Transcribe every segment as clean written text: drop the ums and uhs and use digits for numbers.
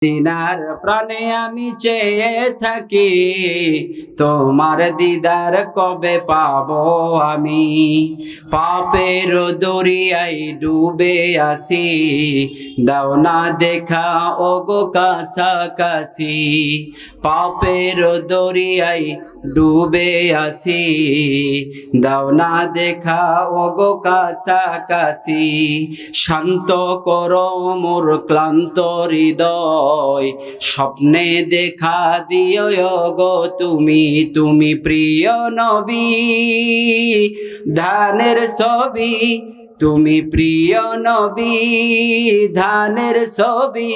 দিনার প্রাণে আমি চেয়ে থাকি, তোমার দিদার কবে পাবো আমি। পাপের দরিয়ায় ডুবে আসি, দাও না দেখা ওগো কাছাকাছি। পাপের দরিয়ায় ডুবে আসি, দাও না দেখা ওগো কাছাকাছি। শান্ত করো মোর ক্লান্ত হৃদয়, স্বপ্নে দেখা দিও গো তুমি। তুমি প্রিয় নবী ধানের ছবি, তুমি প্রিয় নবী ধানের ছবি।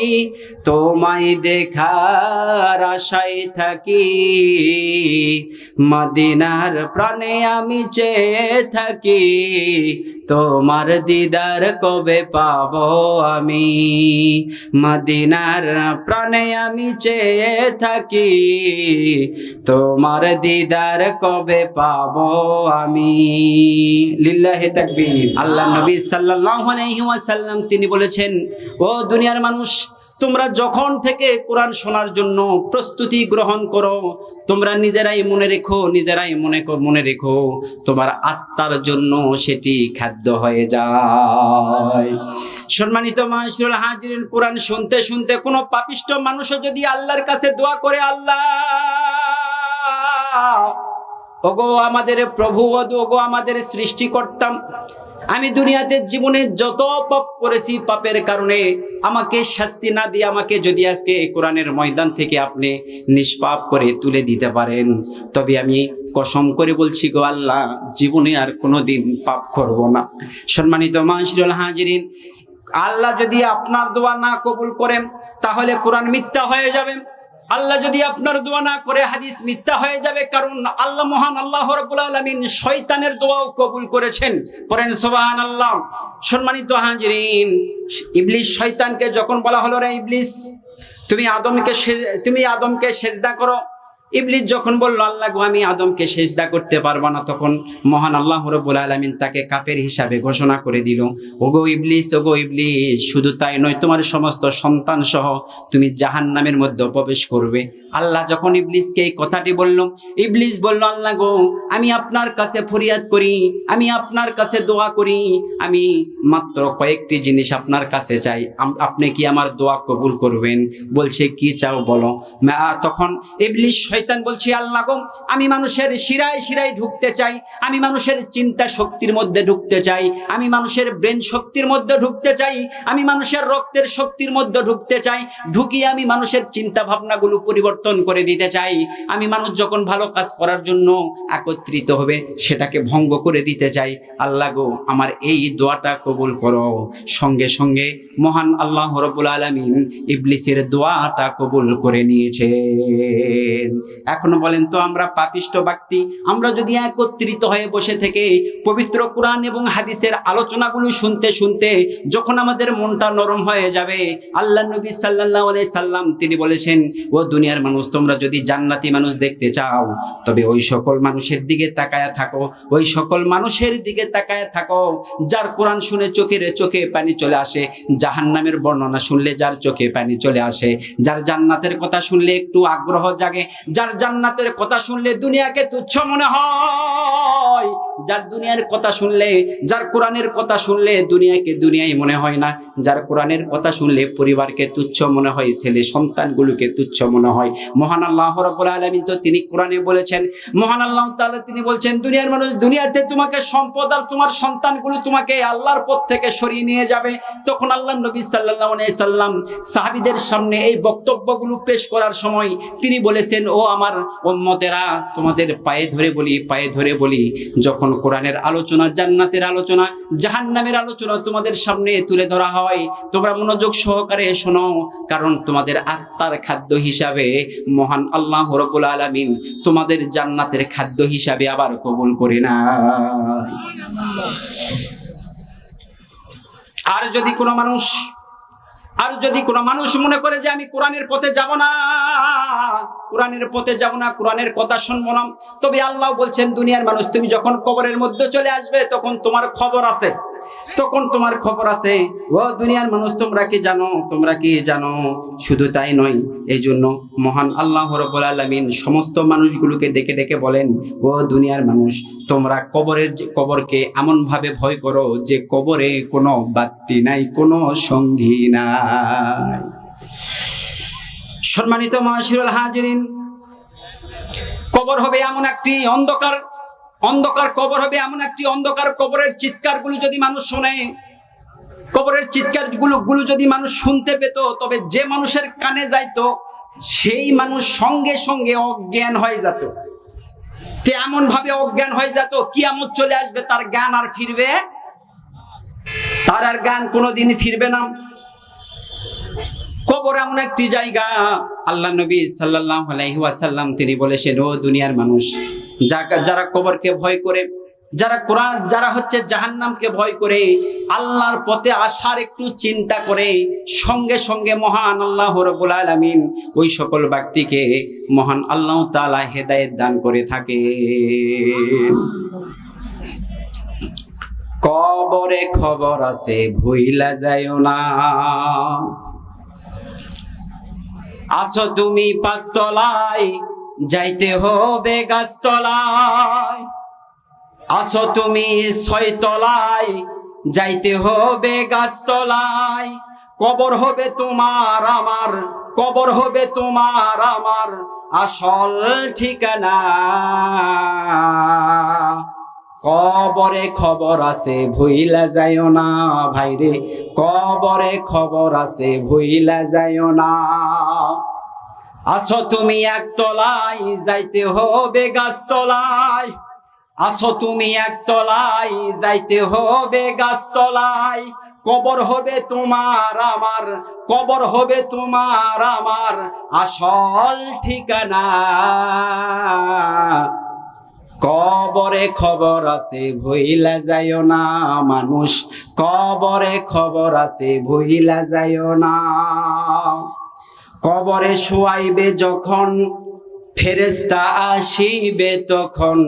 তোমায় দেখার আশায় থাকি, মদিনার প্রাণে আমি চেয়ে থাকি, তোমার দিদার কবে পাবো আমি। মদিনার প্রাণে আমি চেয়ে থাকি, তোমার দিদার কবে পাবো আমি। লিল্লাহি তাকবীর। আল্লাহ নবী সাল্লাল্লাহু আলাইহি ওয়াসাল্লাম তিনি বলেছেন, ও দুনিয়ার মানুষ, তোমরা যখন থেকে কোরআন শোনার জন্য প্রস্তুতি গ্রহণ করো, তোমরা নিজেরাই মনে রেখো তোমার আত্মার জন্য সেটি খাদ্য হয়ে যায়। সম্মানিত মাশরুল হাজিরিন, কোরআন শুনতে শুনতে কোনো পাপিষ্ট মানুষও যদি আল্লাহর কাছে দোয়া করে, আল্লাহ ওগো আমাদের প্রভু, ওগো আমাদের সৃষ্টিকর্তা, আমি দুনিয়াতে জীবনে যত পাপ করেছি, পাপের কারণে আমাকে শাস্তি না দিয়ে আমাকে যদি আজকে কোরআনের ময়দান থেকে আপনি নিষ্পাপ করে তুলে দিতে পারেন, তবে আমি কসম করে বলছি গো আল্লাহ, জীবনে আর কোনোদিন পাপ করব না। সম্মানিত মাশরুল হাজিরিন, আল্লাহ যদি আপনার দোয়া না কবুল করেন তাহলে কোরআন মিথ্যা হয়ে যাবে। আল্লাহ যদি আপনার দোয়া না করে হাদিস মিথ্যা হয়ে যাবে, কারণ আল্লাহ মহান আল্লাহ রাব্বুল আলামিন শয়তানের দোয়াও কবুল করেছেন। পড়েন সুবহানাল্লাহ। সম্মানিত হাজিরিন, ইবলিস শয়তানকে যখন বলা হলো, রে ইবলিস তুমি আদমকে সেজদা করো, ইবলিস যখন বলল, আল্লাহ গো আমি আদমকে সেজদা করতে পারবো না, তখন মহান আল্লাহ রাব্বুল আলামিন তাকে কাফের হিসাবে ঘোষণা করে দিল। ওগো ইবলিস, শুধু তাই নয়, তোমার সমস্ত সন্তান সহ তুমি জাহান্নামের মধ্যে প্রবেশ করবে। আল্লাহ যখন ইবলিসকে এই কথাটি বলল, ইবলিস বলল, আল্লাহ গো আমি আপনার কাছে ফরিয়াদ করি, আমি আপনার কাছে দোয়া করি, আমি মাত্র কয়েকটি জিনিস আপনার কাছে চাই, আপনি কি আমার দোয়া কবুল করবেন? বলছে, কি চাও বলো। তখন ইবলিস শয়তান বলছে, আল্লাহ গো আমি মানুষের শিরায় শিরায় ঢুকতে চাই, আমি মানুষের চিন্তা শক্তির মধ্যে ঢুকতে চাই, আমি মানুষের ব্রেন শক্তির মধ্যে ঢুকতে চাই, আমি মানুষের রক্তের শক্তির মধ্যে ঢুকতে চাই, ঢুকিয়ে আমি মানুষের চিন্তা ভাবনাগুলো পরিবর্তন করে দিতে চাই। আমি মানুষ যখন ভালো কাজ করার জন্য একত্রিত হবে সেটাকে ভঙ্গ করে দিতে চাই। আল্লাহ গো আমার এই দোয়াটা কবুল করো। সঙ্গে সঙ্গে মহান আল্লাহ রাব্বুল আলামিন ইবলিসের দোয়াটা কবুল করে নিয়েছেন। এখনো বলেন তো, আমরা পাপিষ্ট ব্যক্তি, আমরা যদি একত্রিত হয়ে বসে থেকে পবিত্র কোরআন এবং হাদিসের আলোচনাগুলো শুনতে শুনতে যখন আমাদের মনটা নরম হয়ে যাবে, আল্লাহ নবী সাল্লাল্লাহু আলাইহি সাল্লাম তিনি বলেছেন, ও দুনিয়ার মানুষ, তোমরা যদি জান্নাতি মানুষ দেখতে চাও তবে ওই সকল মানুষের দিকে তাকায়া থাকো, ওই সকল মানুষের দিকে তাকায়া থাকো যার কোরআন শুনে চোখে পানি চলে আসে, জাহান্নামের বর্ণনা শুনলে যার চোখে পানি চলে আসে, যার জান্নাতের কথা শুনলে একটু আগ্রহ জাগে, যার জান্নাতের কথা শুনলে দুনিয়াকে তুচ্ছ মনে হয়, যার দুনিয়ার কথা শুনলে, যার কোরআনের কথা শুনলে দুনিয়াকে দুনিয়াই মনে হয় না, যার কোরআনের কথা শুনলে পরিবারকে তুচ্ছ মনে হয়, ছেলে সন্তানগুলোকে তুচ্ছ মনে হয়। মহান আল্লাহ রাব্বুল আলামিন তো তিনি কোরআনে বলেছেন, মহান আল্লাহ তাআলা তিনি বলছেন, দুনিয়ার মানুষ, দুনিয়াতে তোমাকে সম্পদ আর তোমার সন্তানগুলো তোমাকে আল্লাহর পথ থেকে সরিয়ে নিয়ে যাবে। তখন আল্লাহ নবী সাল্লাল্লাহু আলাইহি সাল্লাম সাহাবীদের সামনে এই বক্তব্যগুলো পেশ করার সময় তিনি বলেছেন, ও আমার উম্মতেরা, তোমাদের পায়ে ধরে বলি, যখন কোরআনের আলোচনা, জান্নাতের আলোচনা, জাহান্নামের আলোচনা তোমাদের সামনে তুলে ধরা হয়, তোমরা মনোযোগ সহকারে শোনো, কারণ তোমাদের আত্মার খাদ্য হিসাবে মহান আল্লাহ রাব্বুল আলামিন তোমাদের জান্নাতের খাদ্য হিসাবে আবার কবুল করে না। আর যদি কোনো মানুষ মনে করে যে আমি কোরআনের পথে যাব না, কোরআনের কথা শুনবো না, তবে আল্লাহ বলছেন, দুনিয়ার মানুষ, তুমি যখন কবরের মধ্যে চলে আসবে তখন তোমার খবর আছে। তখন তোমার খবর আছে। ও দুনিয়ার মানুষ, তোমরা কি জানো, তোমরা কি জানো? শুধু তাই নয়, এই জন্য মহান আল্লাহ রাব্বুল আলামিন সমস্ত মানুষগুলোকে ডেকে ডেকে বলেন, ও দুনিয়ার মানুষ, তোমরা কবরকে এমন ভাবে ভয় করো যে কবরে কোনো বাতি নাই, কোনো সঙ্গী নাই। সম্মানিত মাশাআল্লাহ হাজিরিন, কবর হবে এমন একটি অন্ধকার কবর হবে এমন একটি অন্ধকার। কবরের চিৎকারগুলো যদি মানুষ শোনে, কবরের চিৎকারগুলো যদি মানুষ শুনতে পেত, তবে যে মানুষের কানে যাইতো সেই মানুষ সঙ্গে সঙ্গে অজ্ঞান হয়ে যেত। এমন ভাবে অজ্ঞান হয়ে যেত, কিয়ামত চলে আসবে, তার জ্ঞান আর ফিরবে, তার আর জ্ঞান কোনোদিন ফিরবে না। কবর এমন একটি জায়গা, আল্লাহ নবী সাল্লাল্লাহু আলাইহি ওয়াসাল্লাম তিনি বলেছেন, ও দুনিয়ার মানুষ, যারা কবরকে ভয় করে, যারা হচ্ছে জাহান্নামকে ভয় করে, আল্লাহর পথে আসার একটু চিন্তা করে, সঙ্গে সঙ্গে মহান আল্লাহ রাব্বুল আলামিন ওই সকল ব্যক্তিকে মহান আল্লাহ তাআলা হেদায়েত দান করে থাকে। কবরে খবর আছে, ভুইলা যাইও না। আসো তুমি পাঁচতলায়, যাইতে হবে গাছতলায়। আসো তুমি ছয়তলায়, যাইতে হবে গাছতলায়। কবর হবে তোমার আমার, কবর হবে তোমার আমার আসল ঠিকানা। কবরে খবর আছে, ভুইলা যাইও না ভাইরে, কবরে খবর আছে, ভুইলা যাইও না। আসো তুমি একতলায়, যাইতে হবে গাছতলায়। আসো তুমি একতলায়, যাইতে হবে গাছতলায়। কবর হবে তোমার আমার, কবর হবে তোমার আমার আসল ঠিকানা। কবরে খবর আছে, ভুইলা যাইও না মানুষ, কবরে খবর আছে, ভুইলা যাইও না। কবরে শুয়াইবে যখন, ফেরেশতা আসিবে তখন,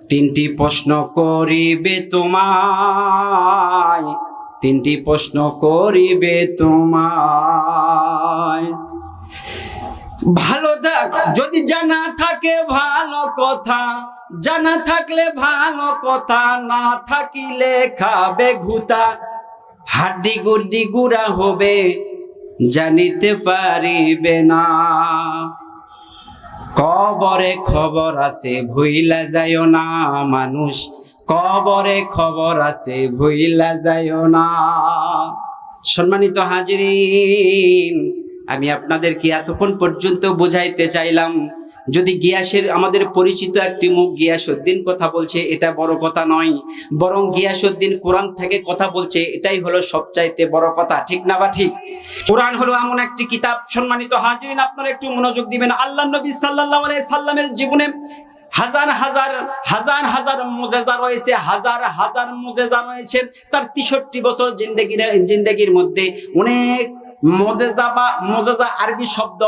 তিনটি প্রশ্ন করিবে তোমায়, তিনটি প্রশ্ন করিবে তোমায়। ভালো থাক যদি জানা থাকে ভালো কথা, জানা থাকলে ভালো কথা, না থাকিলে খাবে ঘুতা। হাড্ডি গুড্ডি গুড়া হবে, জানিতে পারিবে না। কবরে খবর আছে, ভুইলা যাইও না মানুষ, কবরে খবর আছে, ভুইলা যাইও না। সম্মানিত হাজিরিন, আমি আপনাদেরকে এতক্ষণ পর্যন্ত বুঝাইতে চাইলাম, যদি গিয়াসের আমাদের পরিচিত একটি মুখ গিয়াসউদ্দিন কথা বলছে, এটা বড় কথা নয়, বরং গিয়াসউদ্দিন কোরআন থেকে কথা বলছে, এটাই হলো সবচাইতে বড় কথা। ঠিক না বা ঠিক? কোরআন হলো এমন একটি কিতাব, সম্মানিত হাজিরিন আপনারা একটু মনোযোগ দিবেন। আল্লাহ নবী সাল্লাল্লাহু আলাইহি সাল্লামের জীবনে হাজার হাজার হাজার হাজার মুজেজা রয়েছে, হাজার হাজার মুজেজা রয়েছে। তার 63 বছর জিন্দেগির মধ্যে অনেক মুজেজা আরবি শব্দ,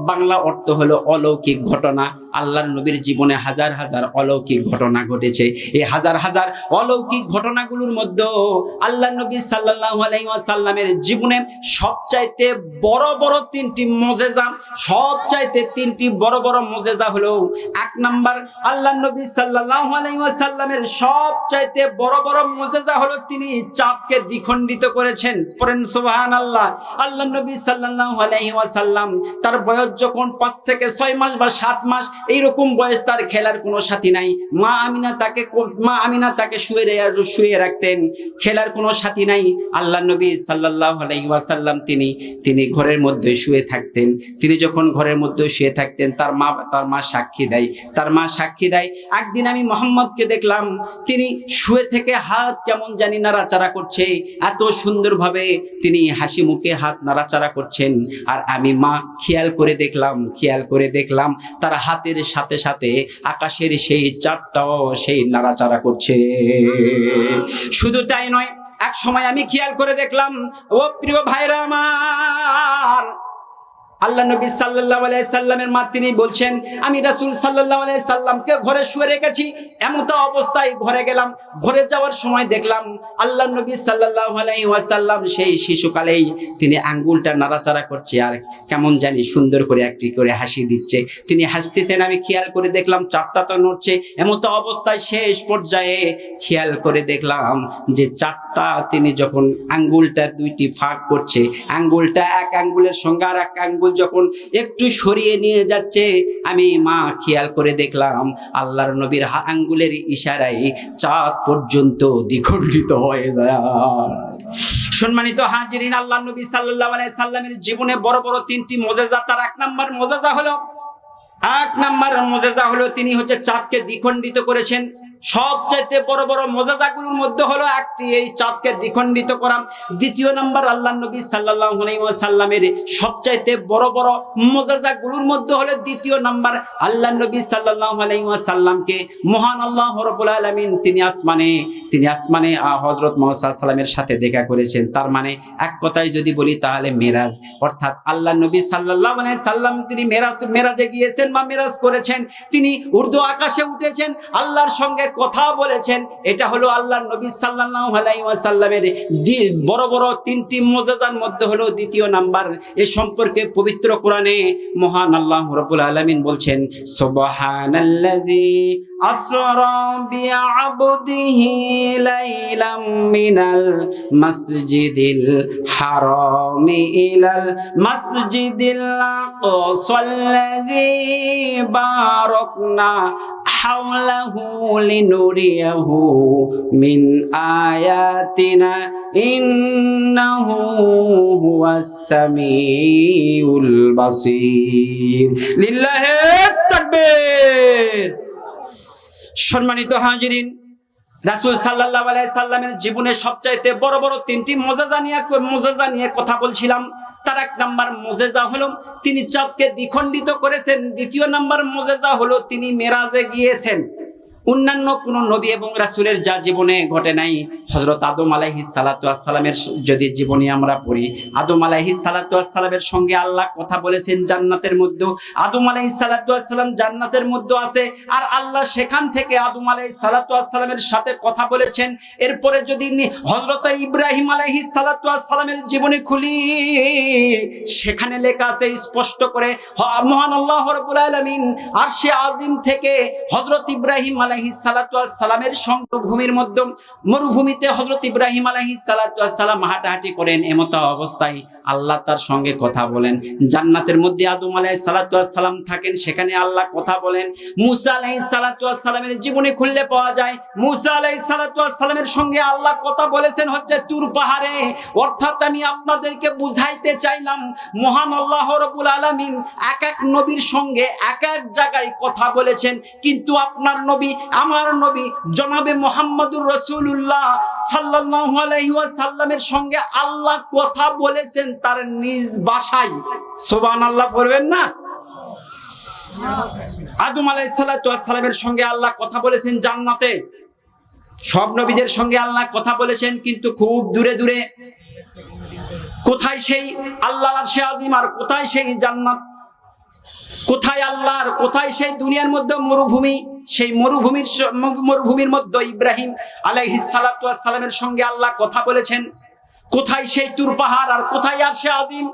বাংলা অর্থ হলো অলৌকিক ঘটনা। আল্লাহর নবীর জীবনে হাজার হাজার অলৌকিক ঘটনা ঘটেছে। এই হাজার হাজার অলৌকিক ঘটনাগুলোর মধ্যে আল্লাহর নবী সাল্লাল্লাহু আলাইহি ওয়াসাল্লামের জীবনে সবচাইতে বড় বড় তিনটি মুজেজা, সবচাইতে তিনটি বড় বড় মুজেজা হলো, এক নাম্বার আল্লাহর নবী সাল্লাল্লাহু আলাইহি ওয়াসাল্লামের সবচাইতে বড় বড় মুজেজা হলো তিনি চাঁদকে দ্বিখণ্ডিত করেছেন। পড়েন সুবহানাল্লাহ। আল্লাহর নবী সাল্লাল্লাহু আলাইহি ওয়াসাল্লাম তার বয়স যখন 5 থেকে 6 মাস বা 7 মাস এইরকম বয়স, তার খেলার কোনো সাথী নাই। মা আমিনা তাকে শুয়ে রাখতেন, খেলার কোনো সাথী নাই। আল্লাহর নবী সাল্লাল্লাহু আলাইহি ওয়াসাল্লাম তিনি ঘরের মধ্যে শুয়ে থাকতেন। তিনি যখন ঘরের মধ্যে শুয়ে থাকতেন, তার মা সাক্ষী দেয়, একদিন আমি মুহাম্মদকে দেখলাম তিনি শুয়ে থেকে হাত কেমন জানি নাড়াচাড়া করছে, এত সুন্দরভাবে তিনি হাসি মুখে হাত নাড়াচাড়া করছেন। আর আমি মা খেয়াল করে দেখলাম তার হাতের সাথে সাথে আকাশের সেই চাঁদটাও সেই নাড়াচাড়া করছে। শুধু তাই নয়, এক সময় আমি খেয়াল করে দেখলাম, ও প্রিয় ভাইরা আমার, আল্লাহ নবী সাল্লাল্লাহু আলাইহি সাল্লামের মা তিনি বলছেন, আমি রাসূল সাল্লাল্লাহু আলাইহি সাল্লামকে ঘরে শুয়ে রেখেছি। এমতো অবস্থায় ঘরে গেলাম, ঘরে যাওয়ার সময় দেখলাম আল্লাহ নবী সাল্লাল্লাহু আলাইহি ওয়াসাল্লাম সেই শিশুকালেই তিনি আঙ্গুলটা নাড়াচাড়া করছে আর কেমন জানি সুন্দর করে একটি করে হাসি দিচ্ছে। তিনি হাসতেছেন, আমি খেয়াল করে দেখলাম চাপটা তো নড়ছে। এমতো অবস্থায় শেষ পর্যায়ে খেয়াল করে দেখলাম যে চাপটা তিনি যখন আঙ্গুলটা দুইটি ফাঁক করছে, আঙ্গুলটা এক আঙ্গুলের সঙ্গে আর এক আঙ্গুল যখন একটু সরিয়ে নিয়ে যাচ্ছে, আমি মা খেয়াল করে দেখলাম আল্লাহর নবীর আঙ্গুলের ইশারায় চাঁদ পর্যন্ত দ্বিখণ্ডিত হয়ে যায়। সম্মানিত হাজিরিন, আল্লাহ নবী সাল্লাল্লাহু আলাইহি সাল্লামের জীবনে বড় বড় তিনটি মুজিজা। তার এক নাম্বার মুজিজা হলো তিনি চাঁদকে দ্বিখণ্ডিত করেছেন। সবচাইতে বড় বড় মুজিজাগুলোর মধ্যে হলো একটি এই চাঁদকে দ্বিখণ্ডিত করা। দ্বিতীয় নাম্বার আল্লাহ নবী সাল্লাল্লাহু আলাইহি ওয়াসাল্লামের সবচাইতে বড় বড় মুজিজাগুলোর মধ্যে হলো দ্বিতীয় নাম্বার আল্লাহ নবী সাল্লাল্লাহু আলাইহি ওয়াসাল্লামকে মহান আল্লাহ রাব্বুল আলামিন তিনি আসমানে হযরত মুহাম্মদ সাল্লাল্লাহু আলাইহি ওয়াসাল্লামের সাথে দেখা করেছেন। তার মানে এক কথায় যদি বলি তাহলে মেরাজ, অর্থাৎ আল্লাহ নবী সাল্লাল্লাহু আলাইহি সাল্লাম তিনি মেরাজে গিয়েছেন বা মেরাজ করেছেন। তিনি উর্দু আকাশে উঠেছেন, আল্লাহর সঙ্গে কথা বলেছেন। এটা হলো আল্লাহর নবী সাল্লাল্লাহু আলাইহি ওয়াসাল্লামের বড় বড় তিনটি মুজিজার মধ্যে হলো দ্বিতীয় নাম্বার। এ সম্পর্কে পবিত্র কোরআনে মহান আল্লাহ রাব্বুল আলামিন বলছেন, সুবহানাল্লাযী আসরা বিআবদিহি লাইলাম মিনাল মাসজিদিল হারামি ইলাল মাসজিদিল আকসাল্লাযী বারাকনা হাওলাহু লিনুরিয়াহু মিন আয়াতিনা ইন্নাহু হুয়াস সামিউল বাসীর। লিল্লাহি তাকবীর। সম্মানিত হাজিরিন, রাসূল সাল্লাল্লাহু আলাইহি সাল্লামের জীবনের সবচাইতে বড় বড় তিনটি মুজিজা নিয়ে কথা বলছিলাম। তার এক নাম্বার মুজিজা হলো তিনি চাঁদকে দ্বিখণ্ডিত করেছেন। দ্বিতীয় নাম্বার মুজিজা হলো তিনি মেরাজে গিয়েছেন। অন্যান্য কোন নবী এবং রাসূলের যা জীবনে ঘটে নাই, হযরত আদম আলাইহিস সালাতু ওয়াস সালামের যদি জীবনী আমরা পড়ি, আদম আলাইহিস সালাতু ওয়াস সালামের সঙ্গে আল্লাহ কথা বলেছেন জান্নাতের মধ্যে। আদম আলাইহিস সালাতু ওয়াস সালাম জান্নাতের মধ্যে আছে, আর আল্লাহ সেখান থেকে আদম আলাইহিস সালাতু ওয়াস সালামের সাথে কথা বলেছেন। এরপরে যদি হযরত ইব্রাহিম আলাইহিস সালাতু ওয়াস সালামের জীবনী খুলি, সেখানে লেখা আছে স্পষ্ট করে, মহান আল্লাহ রাব্বুল আলামিন আরশে আজিম থেকে হযরত ইব্রাহিম আলাইহিস সালাতু ওয়াস সালামের মরুভূমিতে হযরত ইব্রাহিম আলাইহিস সালাতু ওয়াস সালাম হাঁটাহাঁটি করেন। এমতো অবস্থায় আল্লাহ তার সঙ্গে কথা বলেন। জান্নাতের মধ্যে আদম আলাইহিস সালাতু ওয়াস সালাম থাকেন, সেখানে আল্লাহ কথা বলেন। মুসা আলাইহিস সালাতু ওয়াস সালামের জীবনী খুললে পাওয়া যায়, মুসা আলাইহিস সালাতু ওয়াস সালামের সঙ্গে আল্লাহ কথা বলেছেন তুর পাহাড়ে। অর্থাৎ আমি আপনাদেরকে বুঝাইতে চাইলাম, মহান আল্লাহ রাব্বুল আলামিন এক এক নবীর সঙ্গে এক এক জায়গায় কথা বলেছেন। কিন্তু আপনার নবী, আমার নবী জনাবে মুহাম্মদুর রাসূলুল্লাহ সাল্লাল্লাহু আলাইহি ওয়াসাল্লামের সঙ্গে আল্লাহ কথা বলেছেন তার নিজ ভাষায়। সুবহানাল্লাহ পড়বেন না? আদম আলাইহিস সালাতু ওয়াস সালামের সঙ্গে আল্লাহ কথা বলেছেন জান্নাতে। সব নবীদের সঙ্গে আল্লাহ কথা বলেছেন, কিন্তু খুব দূরে দূরে। কোথায় সেই আল্লাহর আরশে আজিম আর কোথায় সেই জান্নাত? কোথায় আল্লাহ আর কোথায় সেই দুনিয়ার মধ্যে মরুভূমি? সেই মরুভূমির মধ্যে ইব্রাহিম আলাইহিস সালাতু ওয়াস সালামের সঙ্গে আল্লাহ কথা বলেছেন। কোথায় সেই তুর পাহাড় আর কোথায় আরশে আজিম?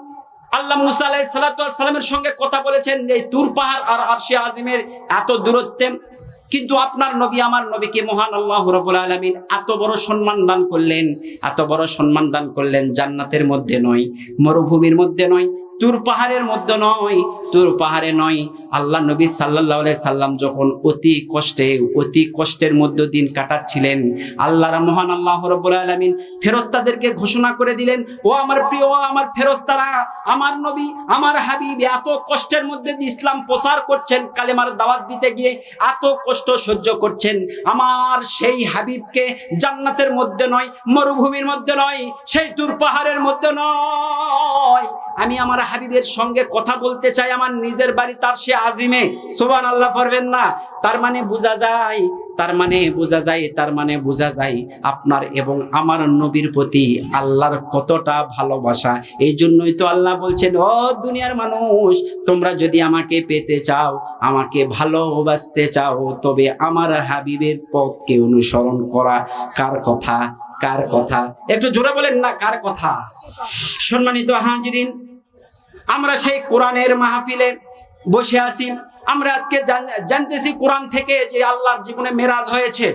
আল্লাহ মুসা আলাইহিস সালাতু ওয়াস সালামের সঙ্গে কথা বলেছেন এই তুর পাহাড় আর আরশে আজিমের এত দূরত্বে। কিন্তু আপনার নবী, আমার নবীকে মহান আল্লাহ রাব্বুল আলামিন এত বড় সম্মান দান করলেন জান্নাতের মধ্যে নয়, মরুভূমির মধ্যে নয়, তুর পাহাড়ের মধ্যে নয়, তুর পাহাড়ে নয়। আল্লাহ নবী সাল্লাল্লাহু আলাইহি সাল্লাম যখন অতি কষ্টের মধ্যে দিন কাটাচ্ছিলেন, আল্লাহর মহান আল্লাহ রাব্বুল আলামিন ফেরেশতাদেরকে ঘোষণা করে দিলেন, ও আমার প্রিয়, আমার ফেরেশতারা, আমার নবী, আমার হাবিব এত কষ্টের মধ্যে ইসলাম প্রচার করছেন, কালেমার দাওয়াত দিতে গিয়ে এত কষ্ট সহ্য করছেন। আমার সেই হাবিবকে জান্নাতের মধ্যে নয়, মরুভূমির মধ্যে নয়, সেই তুর পাহাড়ের মধ্যে নয়, আমি আমার হাবিবের সঙ্গে কথা বলতে চাই আমার নিজের বাড়ি তার সে আজিমে। সুবহানাল্লাহ পড়বেন না? তার মানে বোঝা যায় তার মানে বোঝা যায় আপনার এবং আমার নবীর প্রতি আল্লাহর কতটা ভালোবাসা। এই জন্যই তো আল্লাহ বলছেন, ও দুনিয়ার মানুষ, তোমরা যদি আমাকে পেতে চাও, আমাকে ভালোবাসতে চাও, তবে আমার হাবিবের পথকে অনুসরণ করা। কার কথা একটু জোরে বলেন না, কার কথা? সম্মানিত হাজিরিন, আমরা সেই কোরআনের মাহফিলে বসে আছি। আমরা আজকে জানতেছি কোরআন থেকে যে আল্লাহর জীবনে মেরাজ হয়েছে।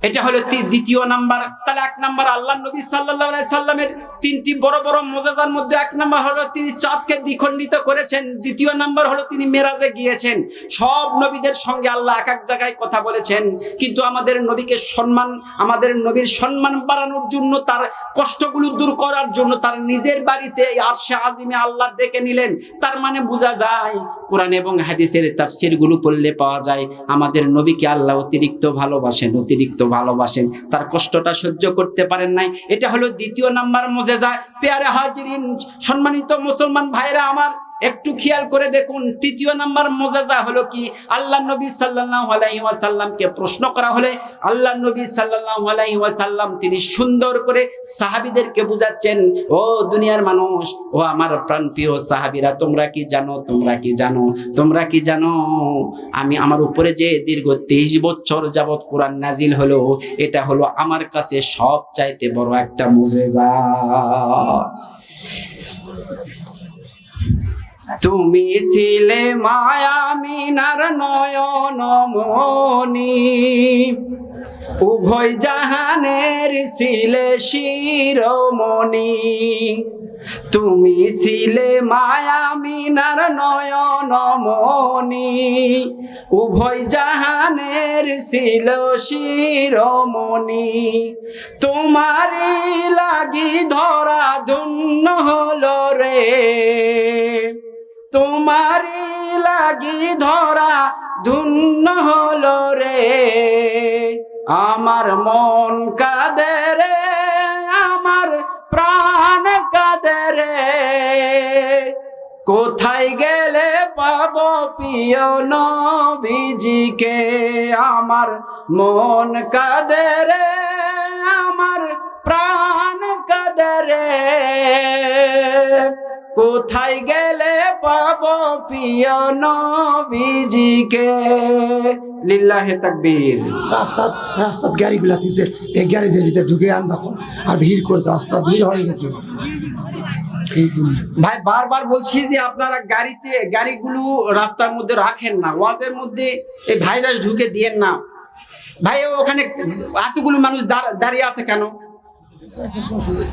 এটা হলো দ্বিতীয় নাম্বার। তাহলে এক নাম্বার আল্লাহ নবী সাল্লাল্লাহু আলাইহি সাল্লামের তিনটি বড় বড় মুজিজার মধ্যে এক নাম্বার হলো তিনি চাঁদকে দ্বিখণ্ডিত করেছেন। দ্বিতীয় নাম্বার হলো তিনি মেরাজে গিয়েছেন। সব নবীদের সঙ্গে আল্লাহ এক এক জায়গায় কথা বলেছেন, কিন্তু আমাদের নবীর সম্মান বাড়ানোর জন্য, তার কষ্টগুলো দূর করার জন্য তার নিজের বাড়িতে আরশে আজিমে আল্লাহ ডেকে নিলেন। তার মানে বোঝা যায়, কোরআন এবং হাদিসের তাফসীরগুলো পড়লে পাওয়া যায় আমাদের নবীকে আল্লাহ অতিরিক্ত ভালোবাসেন, তার কষ্টটা সহ্য করতে পারেন নাই। এটা হলো দ্বিতীয় নাম্বার মুজিজা। প্যারে হাজিরিন, সম্মানিত মুসলমান ভাইরা আমার, একটু খেয়াল করে দেখুন, তৃতীয় নাম্বার মুজিজা হলো কি? আল্লাহ নবী সাল্লাল্লাহু আলাইহি ওয়াসাল্লামকে প্রশ্ন করা হলে আল্লাহ নবী সাল্লাল্লাহু আলাইহি ওয়াসাল্লাম তিনি সুন্দর করে সাহাবীদেরকে বুঝাচ্ছেন, ও দুনিয়ার মানুষ, ও আমার প্রাণপ্রিয় সাহাবীরা, তোমরা কি জানো আমি আমার উপরে যে দীর্ঘ 23 বছর যাবত কোরআন নাজিল হলো, এটা হলো আমার কাছে সবচাইতে বড় একটা মুজিজা। তুমি ছিলে মায়ামিনার নয়ন মনি, উভয় জাহানের ছিলে শিরোমণি। তুমি ছিলে মায়ামিনার নয়ন মনি, উভয় জাহানের ছিল শিরোমণি। তোমারই লাগি ধরা ধন্য হলো রে, তোমারই লাগি ধরা ধন্য হলো রে। আমার মন কাঁদে রে, আমার প্রাণ কাঁদে রে, কোথায় গেলে পাবো প্রিয় নবীজিকে। আমার মন কাঁদে রে, আমার প্রাণ কাঁদে রে, কোথায় গেলে পাবো প্রিয় নবীজিকে। লিল্লাহে তাকবীর। রাস্তা গাড়িগুলা দিছে, এই গ্যারেজের ভিতরে ঢুকে আনবা আর ভিড় করছে, রাস্তা ভিড় হয়ে গেছে। ভাই বারবার বলছি যে আপনারা গাড়িগুলো রাস্তার মধ্যে রাখেন না, ওয়াজের মধ্যে এই ভাইরাস ঢুকে দিয়েন না। ভাই ওখানে এতগুলো মানুষ দাঁড়িয়ে আছে কেন?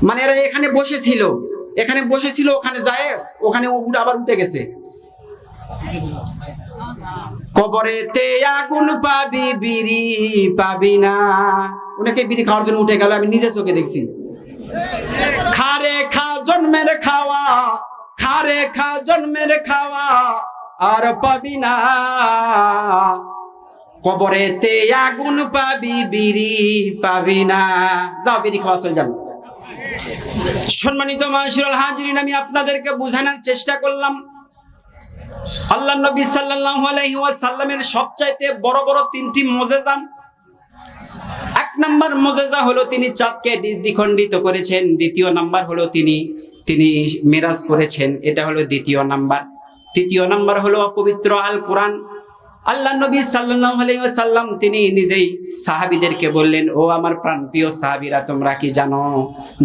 মানে এরা এখানে বসেছিল, ওখানে যায়, ওখানে আবার উঠে গেছে। কবরেতে আগুন পাবি, বিড়ি পাবি না। ওনাকে বিড়ি খাওয়ার জন্য উঠে গেল, আমি নিজে চোখে দেখছি। খারে খা জন্মের খাওয়া, খারে খা জন্মের খাওয়া, আর পাবি না। কবরেতে আগুন পাবি, বিড়ি পাবি না। যাও বিড়ি খাওয়া, চল যান। সম্মানিত মাশাআল্লাহ হাজিরিন, আমি আপনাদেরকে বোঝানোর চেষ্টা করলাম আল্লাহ নবী সাল্লাল্লাহু আলাইহি ওয়াসাল্লামের সবচাইতে বড় বড় তিনটি মুজিজা। এক নাম্বার মুজিজা হলো তিনি চাঁদকে দ্বিখণ্ডিত করেছেন। দ্বিতীয় নাম্বার হলো তিনি মেরাজ করেছেন, এটা হলো দ্বিতীয় নাম্বার। তৃতীয় নাম্বার হলো অপবিত্র আল কোরআন। আল্লাহ নবী সাল্লাল্লাহু আলাইহি ওয়াসাল্লাম তিনি নিজেই সাহাবীদেরকে বললেন, ও আমার প্রাণপ্রিয় সাহাবীরা, তোমরা কি জানো